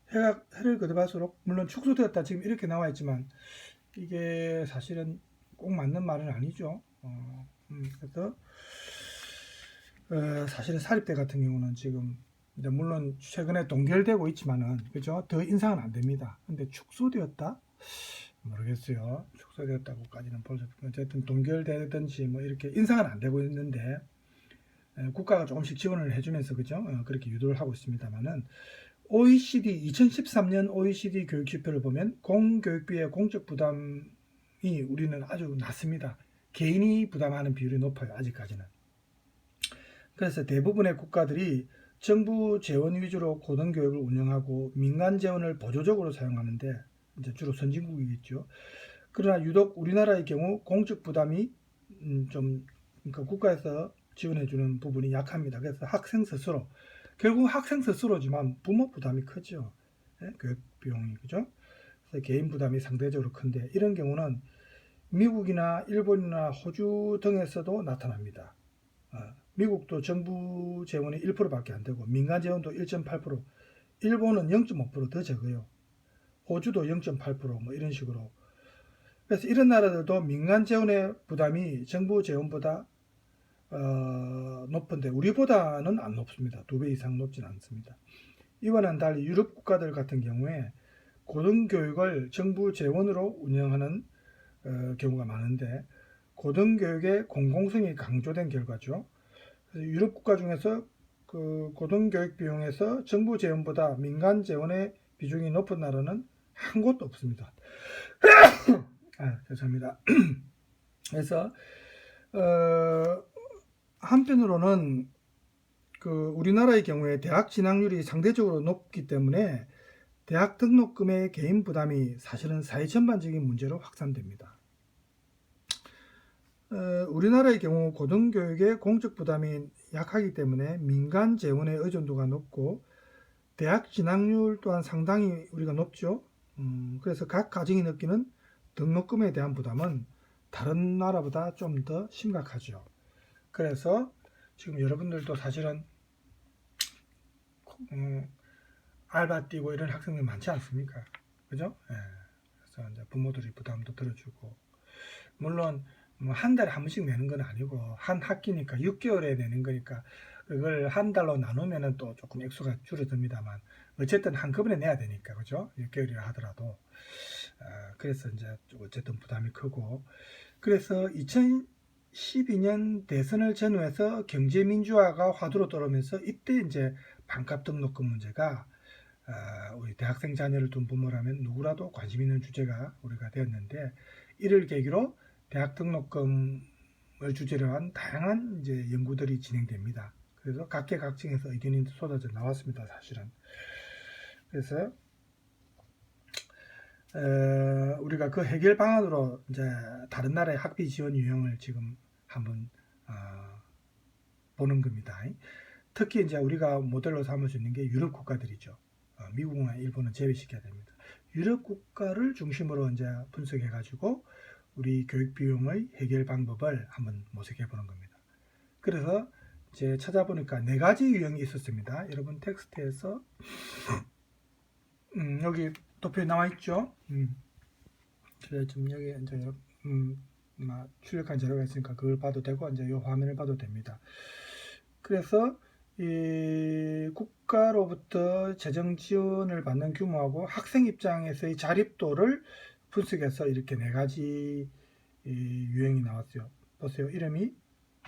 해를 거듭할수록 물론 축소되었다 지금 이렇게 나와 있지만 이게 사실은 꼭 맞는 말은 아니죠. 그래서 사실은 사립대 같은 경우는 지금 이제 물론 최근에 동결되고 있지만은 그죠? 더 인상은 안 됩니다. 근데 축소되었다? 모르겠어요. 축소되었다고까지는 볼 수 없고 어쨌든 동결되든지 뭐 이렇게 인상은 안 되고 있는데 국가가 조금씩 지원을 해주면서 그죠? 그렇게 유도를 하고 있습니다만은 OECD 2013년 OECD 교육 지표를 보면 공교육비의 공적 부담이 우리는 아주 낮습니다. 개인이 부담하는 비율이 높아요. 아직까지는. 그래서 대부분의 국가들이 정부 재원 위주로 고등교육을 운영하고 민간 재원을 보조적으로 사용하는데 이제 주로 선진국이겠죠. 그러나 유독 우리나라의 경우 공적 부담이 그러니까 국가에서 지원해주는 부분이 약합니다. 그래서 학생 스스로 결국 학생 스스로지만 부모 부담이 크죠. 교육 비용이 그죠? 그래서 개인 부담이 상대적으로 큰데 이런 경우는 미국이나 일본이나 호주 등에서도 나타납니다. 미국도 정부 재원이 1%밖에 안 되고 민간 재원도 1.8%, 일본은 0.5% 더 적어요. 호주도 0.8% 뭐 이런 식으로. 그래서 이런 나라들도 민간 재원의 부담이 정부 재원보다 높은데 우리보다는 안 높습니다. 2배 이상 높진 않습니다. 이와는 달리 유럽 국가들 같은 경우에 고등교육을 정부 재원으로 운영하는 경우가 많은데 고등교육의 공공성이 강조된 결과죠. 유럽 국가 중에서 그 고등교육 비용에서 정부 재원보다 민간 재원의 비중이 높은 나라는 한 곳도 없습니다. 죄송합니다. 그래서 한편으로는 그 우리나라의 경우에 대학 진학률이 상대적으로 높기 때문에 대학 등록금의 개인 부담이 사실은 사회 전반적인 문제로 확산됩니다. 우리나라의 경우 고등교육의 공적 부담이 약하기 때문에 민간 재원의 의존도가 높고 대학 진학률 또한 상당히 우리가 높죠. 그래서 각 가정이 느끼는 등록금에 대한 부담은 다른 나라보다 좀 더 심각하죠. 그래서 지금 여러분들도 사실은 알바 뛰고 이런 학생들 많지 않습니까? 그죠? 그래서 이제 부모들이 부담도 들어주고 물론 뭐 한 달에 한 번씩 내는 건 아니고 한 학기니까 6개월에 내는 거니까 그걸 한 달로 나누면은 또 조금 액수가 줄어듭니다만 어쨌든 한꺼번에 내야 되니까 그죠? 6개월이라 하더라도 그래서 이제 어쨌든 부담이 크고 그래서 2012년 대선을 전후해서 경제민주화가 화두로 떠오르면서 이때 이제 반값 등록금 문제가 우리 대학생 자녀를 둔 부모라면 누구라도 관심 있는 주제가 우리가 되었는데, 이를 계기로 대학 등록금을 주제로 한 다양한 이제 연구들이 진행됩니다. 그래서 각계각층에서 의견이 쏟아져 나왔습니다, 사실은. 그래서 우리가 그 해결 방안으로 이제 다른 나라의 학비 지원 유형을 지금 한번 보는 겁니다. 특히 이제 우리가 모델로 삼을 수 있는 게 유럽 국가들이죠. 미국과 일본은 제외시켜야 됩니다. 유럽 국가를 중심으로 이제 분석해 가지고 우리 교육 비용의 해결 방법을 한번 모색해 보는 겁니다. 그래서 이제 찾아보니까 4가지 유형이 있었습니다. 여러분 텍스트에서 여기 도표에 나와 있죠. 그래 좀 여기 이제 출력한 자료가 있으니까 그걸 봐도 되고 이제 이 화면을 봐도 됩니다. 그래서 이 국가로부터 재정 지원을 받는 규모하고 학생 입장에서의 자립도를 분석해서 이렇게 4가지 유형이 나왔어요. 보세요. 이름이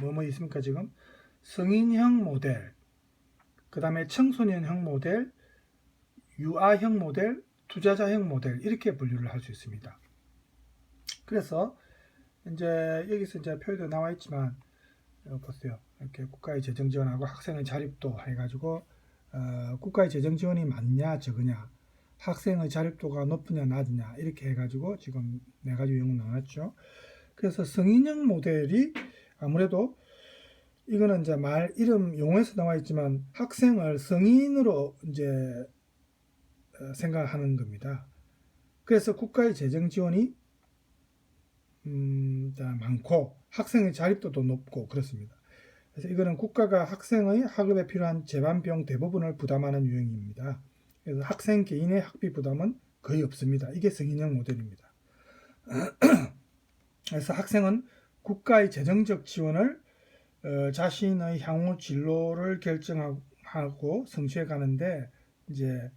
뭐뭐 있습니까? 지금 성인형 모델, 그 다음에 청소년형 모델, 유아형 모델, 투자자형 모델, 이렇게 분류를 할 수 있습니다. 그래서 이제 여기서 이제 표에도 나와 있지만 보세요. 이렇게 국가의 재정 지원하고 학생의 자립도 해가지고 국가의 재정 지원이 많냐 적으냐, 학생의 자립도가 높으냐 낮으냐, 이렇게 해가지고 지금 4가지 유형이 나왔죠. 그래서 성인형 모델이 아무래도 이거는 이제 이름 용어에서 나와 있지만 학생을 성인으로 이제 생각하는 겁니다. 그래서 국가의 재정 지원이 많고 학생의 자립도도 높고 그렇습니다. 그래서 이거는 국가가 학생의 학업에 필요한 재반 비용 대부분을 부담하는 유형입니다. 그래서 학생 개인의 학비 부담은 거의 없습니다. 이게 성인형 모델입니다. 그래서 학생은 국가의 재정적 지원을 자신의 향후 진로를 결정하고 성취해 가는데 이제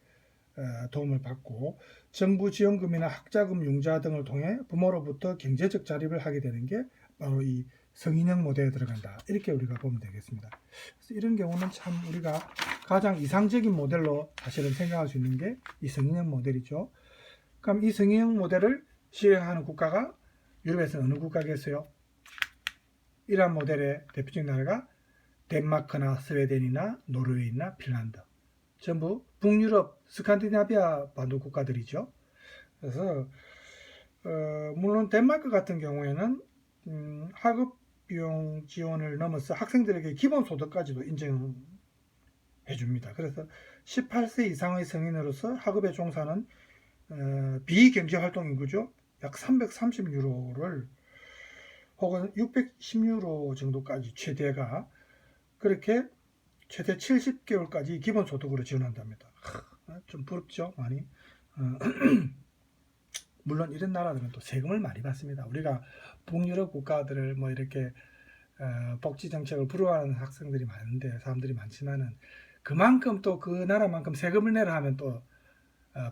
도움을 받고, 정부 지원금이나 학자금 융자 등을 통해 부모로부터 경제적 자립을 하게 되는 게 바로 이 성인형 모델에 들어간다, 이렇게 우리가 보면 되겠습니다. 그래서 이런 경우는 참 우리가 가장 이상적인 모델로 사실은 생각할 수 있는 게 이 성인형 모델이죠. 그럼 이 성인형 모델을 시행하는 국가가 유럽에서 어느 국가겠어요? 이러한 모델의 대표적인 나라가 덴마크나 스웨덴이나 노르웨이나 핀란드, 전부 북유럽 스칸디나비아 반도 국가들이죠. 그래서 물론 덴마크 같은 경우에는 학업 비용 지원을 넘어서 학생들에게 기본소득까지도 인정해 줍니다. 그래서 18세 이상의 성인으로서 학업에 종사하는 비경제활동 인구죠. 약 330유로를 혹은 610유로 정도까지 최대가 그렇게 최대 70개월까지 기본소득으로 지원한답니다. 좀 부럽죠, 많이. 물론 이런 나라들은 또 세금을 많이 받습니다. 우리가 북유럽 국가들을 뭐 이렇게 복지 정책을 부러워하는 학생들이 많은데, 사람들이 많지만은 그만큼 또 그 나라만큼 세금을 내라 하면 또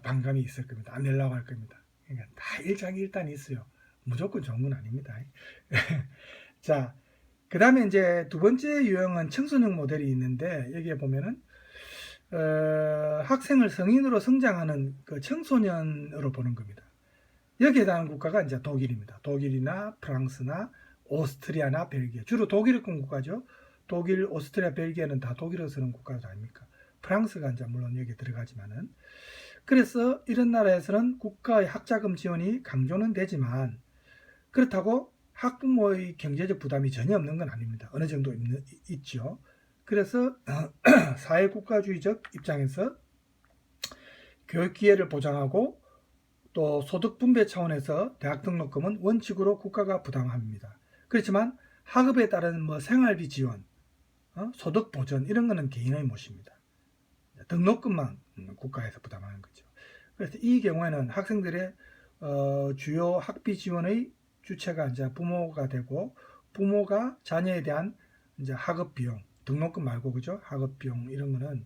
반감이 있을 겁니다. 안 내려고 할 겁니다. 그러니까 다 일장일단이 있어요. 무조건 좋은 건 아닙니다. 자, 그 다음에 이제 두 번째 유형은 청소년 모델이 있는데, 여기에 보면은 학생을 성인으로 성장하는 그 청소년으로 보는 겁니다. 여기에 해당하는 국가가 이제 독일입니다. 독일이나 프랑스나 오스트리아나 벨기에, 주로 독일권 국가죠. 독일, 오스트리아, 벨기에는 다 독일어 쓰는 국가들 아닙니까? 프랑스가 이제 물론 여기에 들어가지만은, 그래서 이런 나라에서는 국가의 학자금 지원이 강조는 되지만 그렇다고 학부모의 경제적 부담이 전혀 없는 건 아닙니다. 어느 정도 있죠. 그래서 사회국가주의적 입장에서 교육 기회를 보장하고 또 소득 분배 차원에서 대학 등록금은 원칙으로 국가가 부담합니다. 그렇지만 학업에 따른 뭐 생활비 지원, 소득 보전, 이런 거는 개인의 몫입니다. 등록금만 국가에서 부담하는 거죠. 그래서 이 경우에는 학생들의 주요 학비 지원의 주체가 이제 부모가 되고, 부모가 자녀에 대한 이제 학업 비용, 등록금 말고 그죠? 학업 비용 이런 거는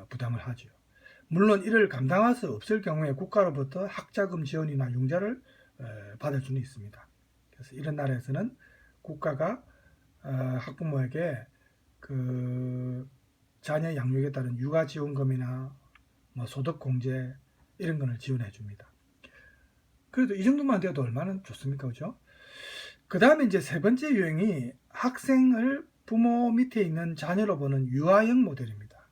부담을 하죠. 물론 이를 감당할 수 없을 경우에 국가로부터 학자금 지원이나 융자를 받을 수는 있습니다. 그래서 이런 나라에서는 국가가 학부모에게 그 자녀 양육에 따른 육아 지원금이나 뭐 소득 공제 이런 거를 지원해 줍니다. 그래도 이 정도만 돼도 얼마나 좋습니까, 그죠? 그 다음에 이제 세 번째 유형이 학생을 부모 밑에 있는 자녀로 보는 유아형 모델입니다.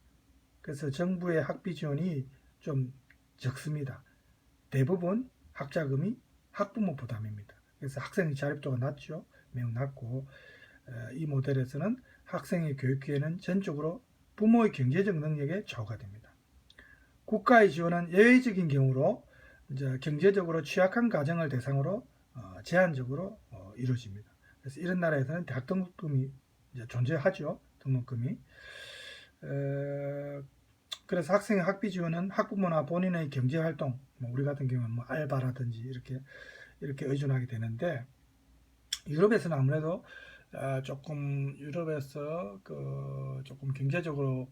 그래서 정부의 학비 지원이 좀 적습니다. 대부분 학자금이 학부모 부담입니다. 그래서 학생의 자립도가 낮죠. 매우 낮고 이 모델에서는 학생의 교육 기회는 전적으로 부모의 경제적 능력에 좌우가 됩니다. 국가의 지원은 예외적인 경우로 이제 경제적으로 취약한 가정을 대상으로 제한적으로 이루어집니다. 그래서 이런 나라에서는 대학 등록금이 이제 존재하죠. 등록금이. 그래서 학생의 학비 지원은 학부모나 본인의 경제 활동, 뭐 우리 같은 경우는 뭐 알바라든지 이렇게 의존하게 되는데, 유럽에서는 아무래도 조금 유럽에서 조금 경제적으로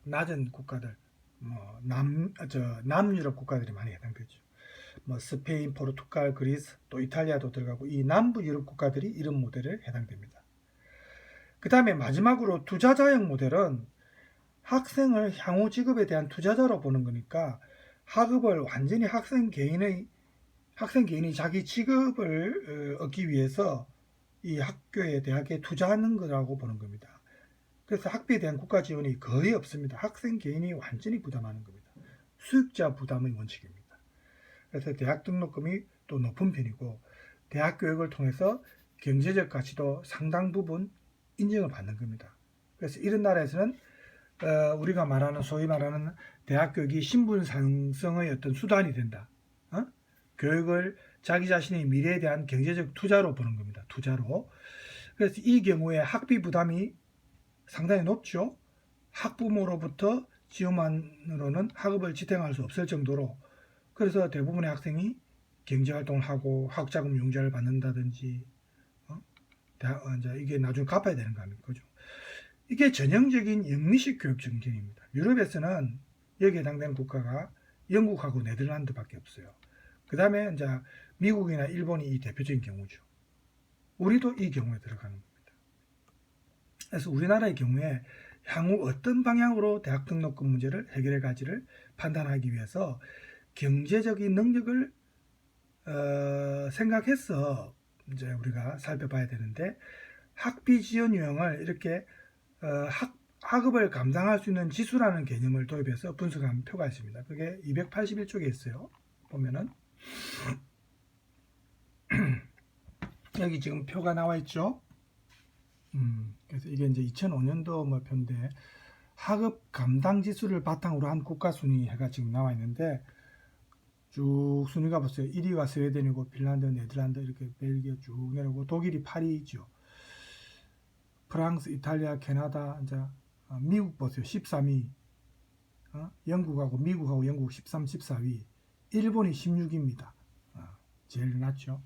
낮은 국가들, 뭐 남유럽 국가들이 많이 해당되죠. 뭐 스페인, 포르투갈, 그리스, 또 이탈리아도 들어가고 이 남부 유럽 국가들이 이런 모델에 해당됩니다. 그 다음에 마지막으로 투자자형 모델은 학생을 향후 직업에 대한 투자자로 보는 거니까 학업을 완전히 학생 개인이 자기 직업을 얻기 위해서 이 학교에 대학에 투자하는 거라고 보는 겁니다. 그래서 학비에 대한 국가 지원이 거의 없습니다. 학생 개인이 완전히 부담하는 겁니다. 수익자 부담의 원칙입니다. 그래서 대학 등록금이 또 높은 편이고 대학 교육을 통해서 경제적 가치도 상당 부분 인정을 받는 겁니다. 그래서 이런 나라에서는 우리가 말하는 소위 말하는 대학 교육이 신분 상승의 어떤 수단이 된다. 교육을 자기 자신의 미래에 대한 경제적 투자로 보는 겁니다. 투자로. 그래서 이 경우에 학비 부담이 상당히 높죠. 학부모로부터 지원만으로는 학업을 지탱할 수 없을 정도로, 그래서 대부분의 학생이 경제활동을 하고 학자금 융자를 받는다든지 이제 이게 나중에 갚아야 되는 거 아닙니까? 그죠? 이게 전형적인 영미식 교육 정책입니다. 유럽에서는 여기에 해당되는 국가가 영국하고 네덜란드밖에 없어요. 그 다음에 이제 미국이나 일본이 이 대표적인 경우죠. 우리도 이 경우에 들어가는 겁니다. 그래서 우리나라의 경우에 향후 어떤 방향으로 대학 등록금 문제를 해결해 갈지를 판단하기 위해서 경제적인 능력을 생각해서 이제 우리가 살펴봐야 되는데, 학비 지원 유형을 이렇게 학업을 감당할 수 있는 지수라는 개념을 도입해서 분석한 표가 있습니다. 그게 281쪽에 있어요. 보면은 여기 지금 표가 나와 있죠. 그래서 이게 이제 2005년도 뭐 표인데 학업 감당 지수를 바탕으로 한 국가 순위가 지금 나와 있는데, 쭉 순위가 보세요. 1위가 스웨덴이고 핀란드, 네덜란드, 이렇게 벨기에 쭉 내려오고 독일이 8위죠. 프랑스, 이탈리아, 캐나다, 이제 미국 보세요. 13위. 영국하고 미국하고 영국 13, 14위. 일본이 16위입니다. 제일 낮죠.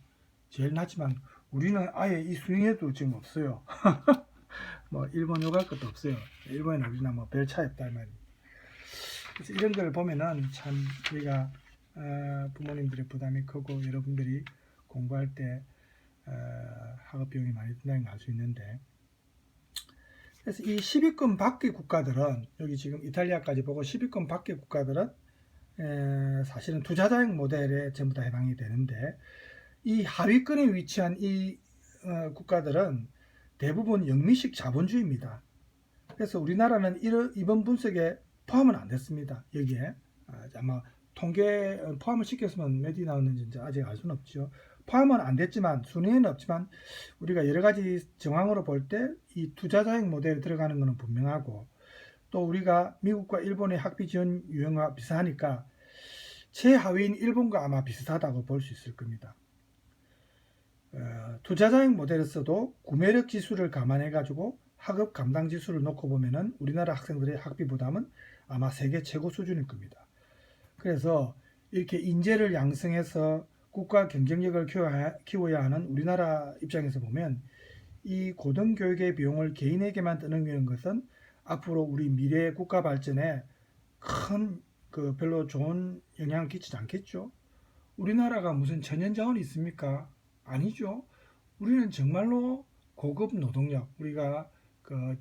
제일 낮지만 우리는 아예 이 순위에도 지금 없어요. 뭐 일본 요갈 것도 없어요. 일본이나 우리나 뭐 별 차이 없다 이 말이에요. 그래서 이런 걸 보면은 참 우리가 부모님들의 부담이 크고 여러분들이 공부할 때 학업 비용이 많이 든다는 걸 알 수 있는데, 그래서 이 10위권 밖의 국가들은, 여기 지금 이탈리아까지 보고 10위권 밖의 국가들은 사실은 투자자형 모델에 전부 다 해당이 되는데, 이 하위권에 위치한 이 국가들은 대부분 영미식 자본주의입니다. 그래서 우리나라는 이번 분석에 포함은 안 됐습니다. 여기에 아마 통계 포함을 시켰으면 몇 위 나왔는지 이제 아직 알 수는 없죠. 포함은 안 됐지만 순위에는 없지만 우리가 여러 가지 정황으로 볼 때 이 투자자형 모델에 들어가는 것은 분명하고, 또 우리가 미국과 일본의 학비 지원 유형과 비슷하니까 최하위인 일본과 아마 비슷하다고 볼 수 있을 겁니다. 투자자형 모델에서도 구매력 지수를 감안해 가지고 학업 감당 지수를 놓고 보면은 우리나라 학생들의 학비 부담은 아마 세계 최고 수준일 겁니다. 그래서 이렇게 인재를 양성해서 국가 경쟁력을 키워야 하는 우리나라 입장에서 보면 이 고등교육의 비용을 개인에게만 떠넘기는 것은 앞으로 우리 미래 국가 발전에 큰 별로 좋은 영향을 끼치지 않겠죠. 우리나라가 무슨 천연자원이 있습니까? 아니죠. 우리는 정말로 고급 노동력, 우리가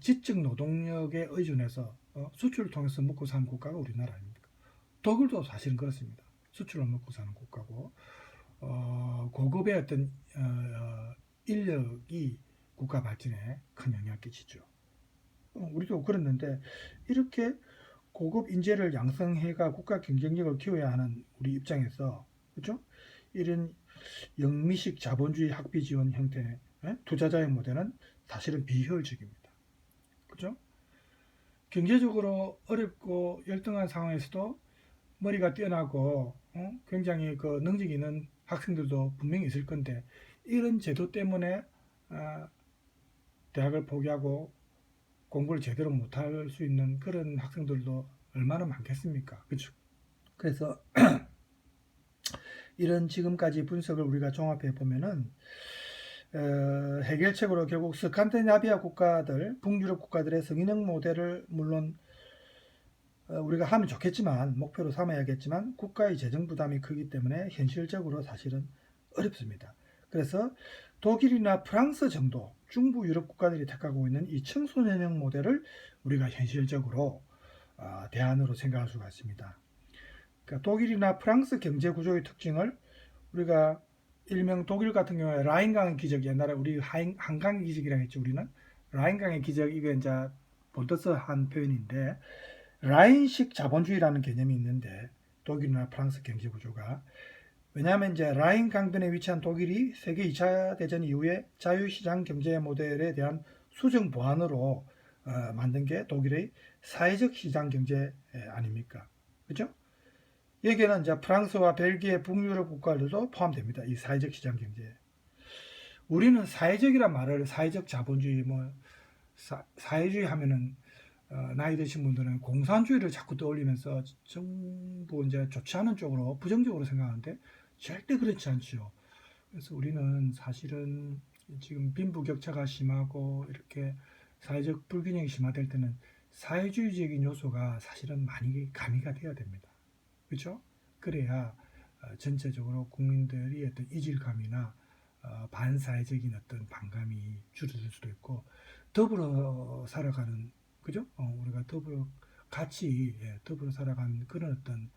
지적 노동력에 의존해서 수출을 통해서 먹고 사는 국가가 우리나라 아닙니까? 독일도 사실은 그렇습니다. 수출을 먹고 사는 국가고 고급의 어떤 인력이 국가 발전에 큰 영향을 끼치죠. 우리도 그랬는데 이렇게 고급 인재를 양성해가 국가 경쟁력을 키워야 하는 우리 입장에서 그렇죠? 이런 영미식 자본주의 학비 지원 형태의 투자자의 모델은 사실은 비효율적입니다. 그렇죠? 경제적으로 어렵고 열등한 상황에서도 머리가 뛰어나고 굉장히 그 능력이 있는 학생들도 분명히 있을 건데 이런 제도 때문에 대학을 포기하고 공부를 제대로 못할 수 있는 그런 학생들도 얼마나 많겠습니까? 그렇죠? 그래서 이런 지금까지 분석을 우리가 종합해 보면은 해결책으로 결국 스칸디나비아 국가들, 북유럽 국가들의 성인형 모델을 물론 우리가 하면 좋겠지만 목표로 삼아야겠지만 국가의 재정 부담이 크기 때문에 현실적으로 사실은 어렵습니다. 그래서 독일이나 프랑스 정도 중부 유럽 국가들이 택하고 있는 이 청소년형 모델을 우리가 현실적으로 대안으로 생각할 수가 있습니다. 그러니까 독일이나 프랑스 경제 구조의 특징을 우리가 일명 독일 같은 경우에 라인강의 기적, 옛날에 우리 한강의 기적이라고 했죠. 우리는 라인강의 기적, 이게 이제 본떠서 한 표현인데 라인식 자본주의라는 개념이 있는데 독일이나 프랑스 경제 구조가 왜냐하면 이제 라인 강변에 위치한 독일이 세계 2차 대전 이후에 자유시장 경제 모델에 대한 수정 보완으로 만든 게 독일의 사회적 시장 경제 아닙니까? 그죠? 여기에는 이제 프랑스와 벨기에 북유럽 국가들도 포함됩니다. 이 사회적 시장 경제. 우리는 사회적이란 말을 사회적 자본주의 사회주의 하면은 나이 드신 분들은 공산주의를 자꾸 떠올리면서 정부 이제 좋지 않은 쪽으로 부정적으로 생각하는데 절대 그렇지 않죠. 그래서 우리는 사실은 지금 빈부격차가 심하고 이렇게 사회적 불균형이 심화될 때는 사회주의적인 요소가 사실은 많이 가미가 돼야 됩니다. 그렇죠? 그래야 전체적으로 국민들이 어떤 이질감이나 반사회적인 어떤 반감이 줄어들 수도 있고 더불어 살아가는 그죠? 우리가 더불어 같이 더불어 살아가는 그런 어떤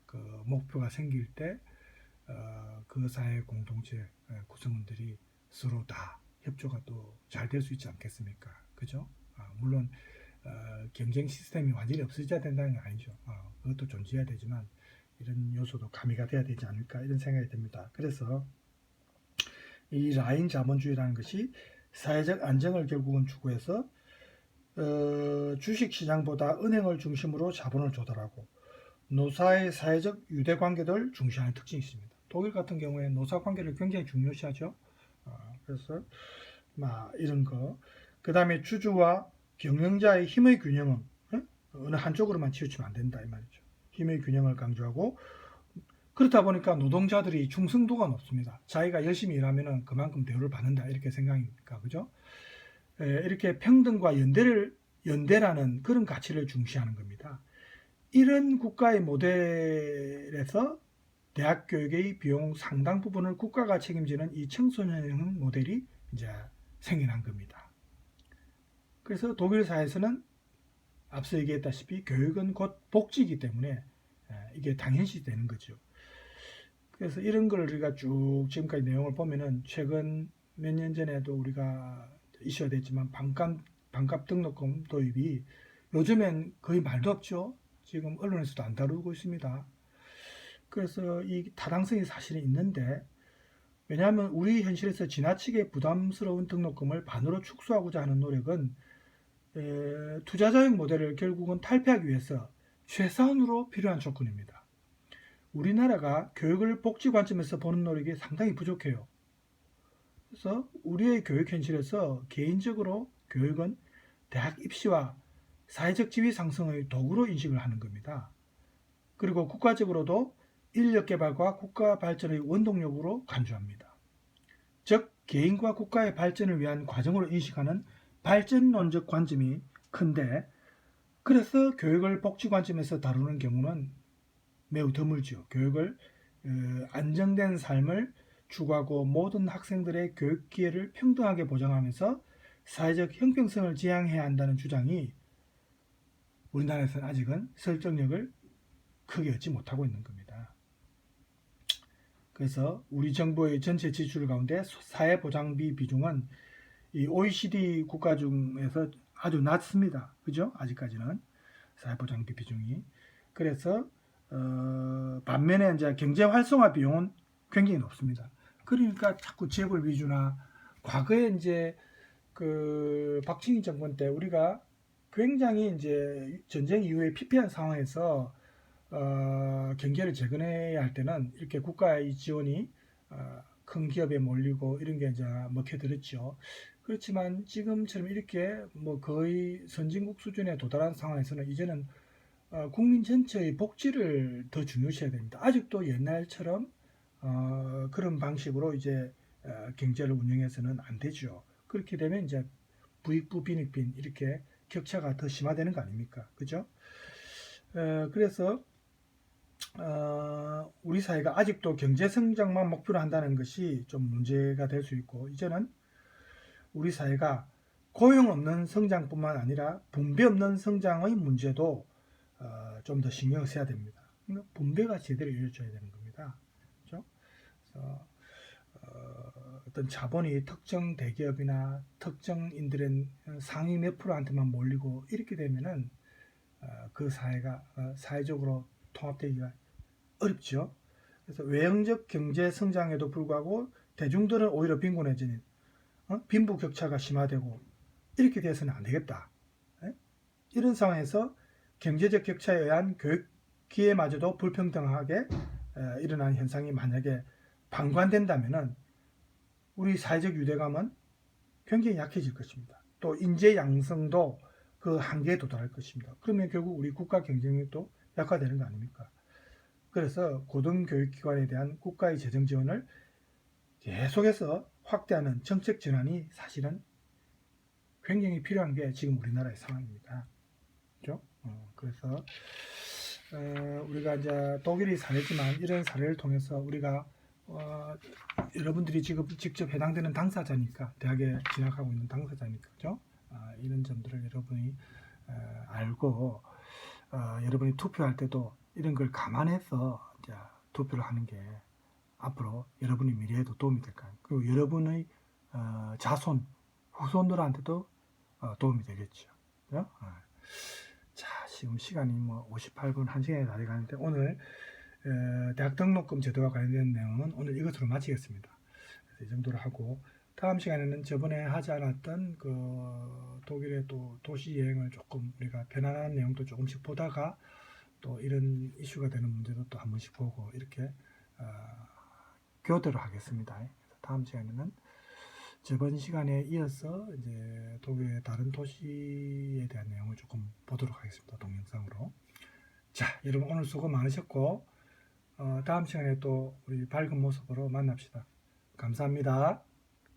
그 목표가 생길 때 그 사회 공동체 구성원들이 서로 다 협조가 또 잘 될 수 있지 않겠습니까? 그죠? 물론 경쟁 시스템이 완전히 없어져야 된다는 건 아니죠. 그것도 존재해야 되지만 이런 요소도 가미가 돼야 되지 않을까 이런 생각이 듭니다. 그래서 이 라인 자본주의라는 것이 사회적 안정을 결국은 추구해서 주식시장보다 은행을 중심으로 자본을 조달하고 노사의 사회적 유대관계를 중시하는 특징이 있습니다. 독일 같은 경우에 노사관계를 굉장히 중요시하죠. 그래서 이런 거. 그 다음에 주주와 경영자의 힘의 균형은 어느 한쪽으로만 치우치면 안 된다 이 말이죠. 힘의 균형을 강조하고 그렇다 보니까 노동자들이 충성도가 높습니다. 자기가 열심히 일하면 그만큼 대우를 받는다 이렇게 생각이니까 그죠? 이렇게 평등과 연대라는 그런 가치를 중시하는 겁니다. 이런 국가의 모델에서 대학 교육의 비용 상당 부분을 국가가 책임지는 이 청소년형 모델이 이제 생겨난 겁니다. 그래서 독일 사회에서는 앞서 얘기했다시피 교육은 곧 복지이기 때문에 이게 당연시 되는 거죠. 그래서 이런 걸 우리가 쭉 지금까지 내용을 보면은 최근 몇 년 전에도 우리가 이슈가 됐지만 반값 등록금 도입이 요즘엔 거의 말도 없죠. 지금 언론에서도 안 다루고 있습니다. 그래서 이 타당성이 사실은 있는데 왜냐하면 우리 현실에서 지나치게 부담스러운 등록금을 반으로 축소하고자 하는 노력은 투자자형 모델을 결국은 탈피하기 위해서 최소한으로 필요한 조건입니다. 우리나라가 교육을 복지 관점에서 보는 노력이 상당히 부족해요. 그래서 우리의 교육 현실에서 개인적으로 교육은 대학 입시와 사회적 지위 상승의 도구로 인식을 하는 겁니다. 그리고 국가적으로도 인력 개발과 국가 발전의 원동력으로 간주합니다. 즉 개인과 국가의 발전을 위한 과정으로 인식하는 발전론적 관점이 큰데 그래서 교육을 복지 관점에서 다루는 경우는 매우 드물죠. 교육을 안정된 삶을 추구하고 모든 학생들의 교육 기회를 평등하게 보장하면서 사회적 형평성을 지향해야 한다는 주장이 우리나라에서는 아직은 설득력을 크게 얻지 못하고 있는 겁니다. 그래서 우리 정부의 전체 지출 가운데 사회보장비 비중은 이 OECD 국가 중에서 아주 낮습니다. 그죠? 아직까지는 사회보장비 비중이. 그래서 반면에 이제 경제 활성화 비용은 굉장히 높습니다. 그러니까 자꾸 재벌 위주나 과거에 이제 그 박정희 정권 때 우리가 굉장히 이제 전쟁 이후에 피폐한 상황에서 경제를 재건해야 할 때는 이렇게 국가의 지원이 큰 기업에 몰리고 이런 게 이제 먹혀들었죠. 그렇지만 지금처럼 이렇게 뭐 거의 선진국 수준에 도달한 상황에서는 이제는 국민 전체의 복지를 더 중요시해야 됩니다. 아직도 옛날처럼 그런 방식으로 이제 경제를 운영해서는 안 되죠. 그렇게 되면 이제 부익부 빈익빈 이렇게 격차가 더 심화되는 거 아닙니까? 그죠? 그래서 우리 사회가 아직도 경제 성장만 목표로 한다는 것이 좀 문제가 될 수 있고, 이제는 우리 사회가 고용 없는 성장뿐만 아니라 분배 없는 성장의 문제도 좀 더 신경을 써야 됩니다. 분배가 제대로 이루어져야 되는 겁니다. 그렇죠? 그래서 어떤 자본이 특정 대기업이나 특정인들의 상위 몇 프로한테만 몰리고 이렇게 되면은 그 사회가 사회적으로 통합되기가 어렵죠. 그래서 외형적 경제 성장에도 불구하고 대중들은 오히려 빈곤해지는 빈부격차가 심화되고 이렇게 돼서는 안 되겠다. 이런 상황에서 경제적 격차에 의한 교육 기회마저도 불평등하게 일어나는 현상이 만약에 방관된다면은 우리 사회적 유대감은 굉장히 약해질 것입니다. 또 인재 양성도 그 한계에 도달할 것입니다. 그러면 결국 우리 국가 경쟁력도 약화되는 거 아닙니까? 그래서 고등교육기관에 대한 국가의 재정 지원을 계속해서 확대하는 정책 전환이 사실은 굉장히 필요한 게 지금 우리나라의 상황입니다. 그렇죠? 그래서 우리가 이제 독일이 사례지만 이런 사례를 통해서 우리가 여러분들이 지금 직접 해당되는 당사자니까, 대학에 진학하고 있는 당사자니까, 그죠? 이런 점들을 여러분이 알고 여러분이 투표할 때도 이런 걸 감안해서 이제 투표를 하는 게 앞으로 여러분의 미래에도 도움이 될 거예요. 그리고 여러분의 자손, 후손들한테도 도움이 되겠죠. 그죠? 자, 지금 시간이 뭐 58분, 1시간이 다 돼가는데 오늘 대학 등록금 제도와 관련된 내용은 오늘 이것으로 마치겠습니다. 그래서 이 정도로 하고 다음 시간에는 저번에 하지 않았던 그 독일의 또 도시 여행을 조금 우리가 편안한 내용도 조금씩 보다가 또 이런 이슈가 되는 문제도 또 한 번씩 보고 이렇게 교대로 하겠습니다. 그래서 다음 시간에는 저번 시간에 이어서 이제 독일의 다른 도시에 대한 내용을 조금 보도록 하겠습니다. 동영상으로. 자, 여러분 오늘 수고 많으셨고 다음 시간에 또 우리 밝은 모습으로 만납시다. 감사합니다.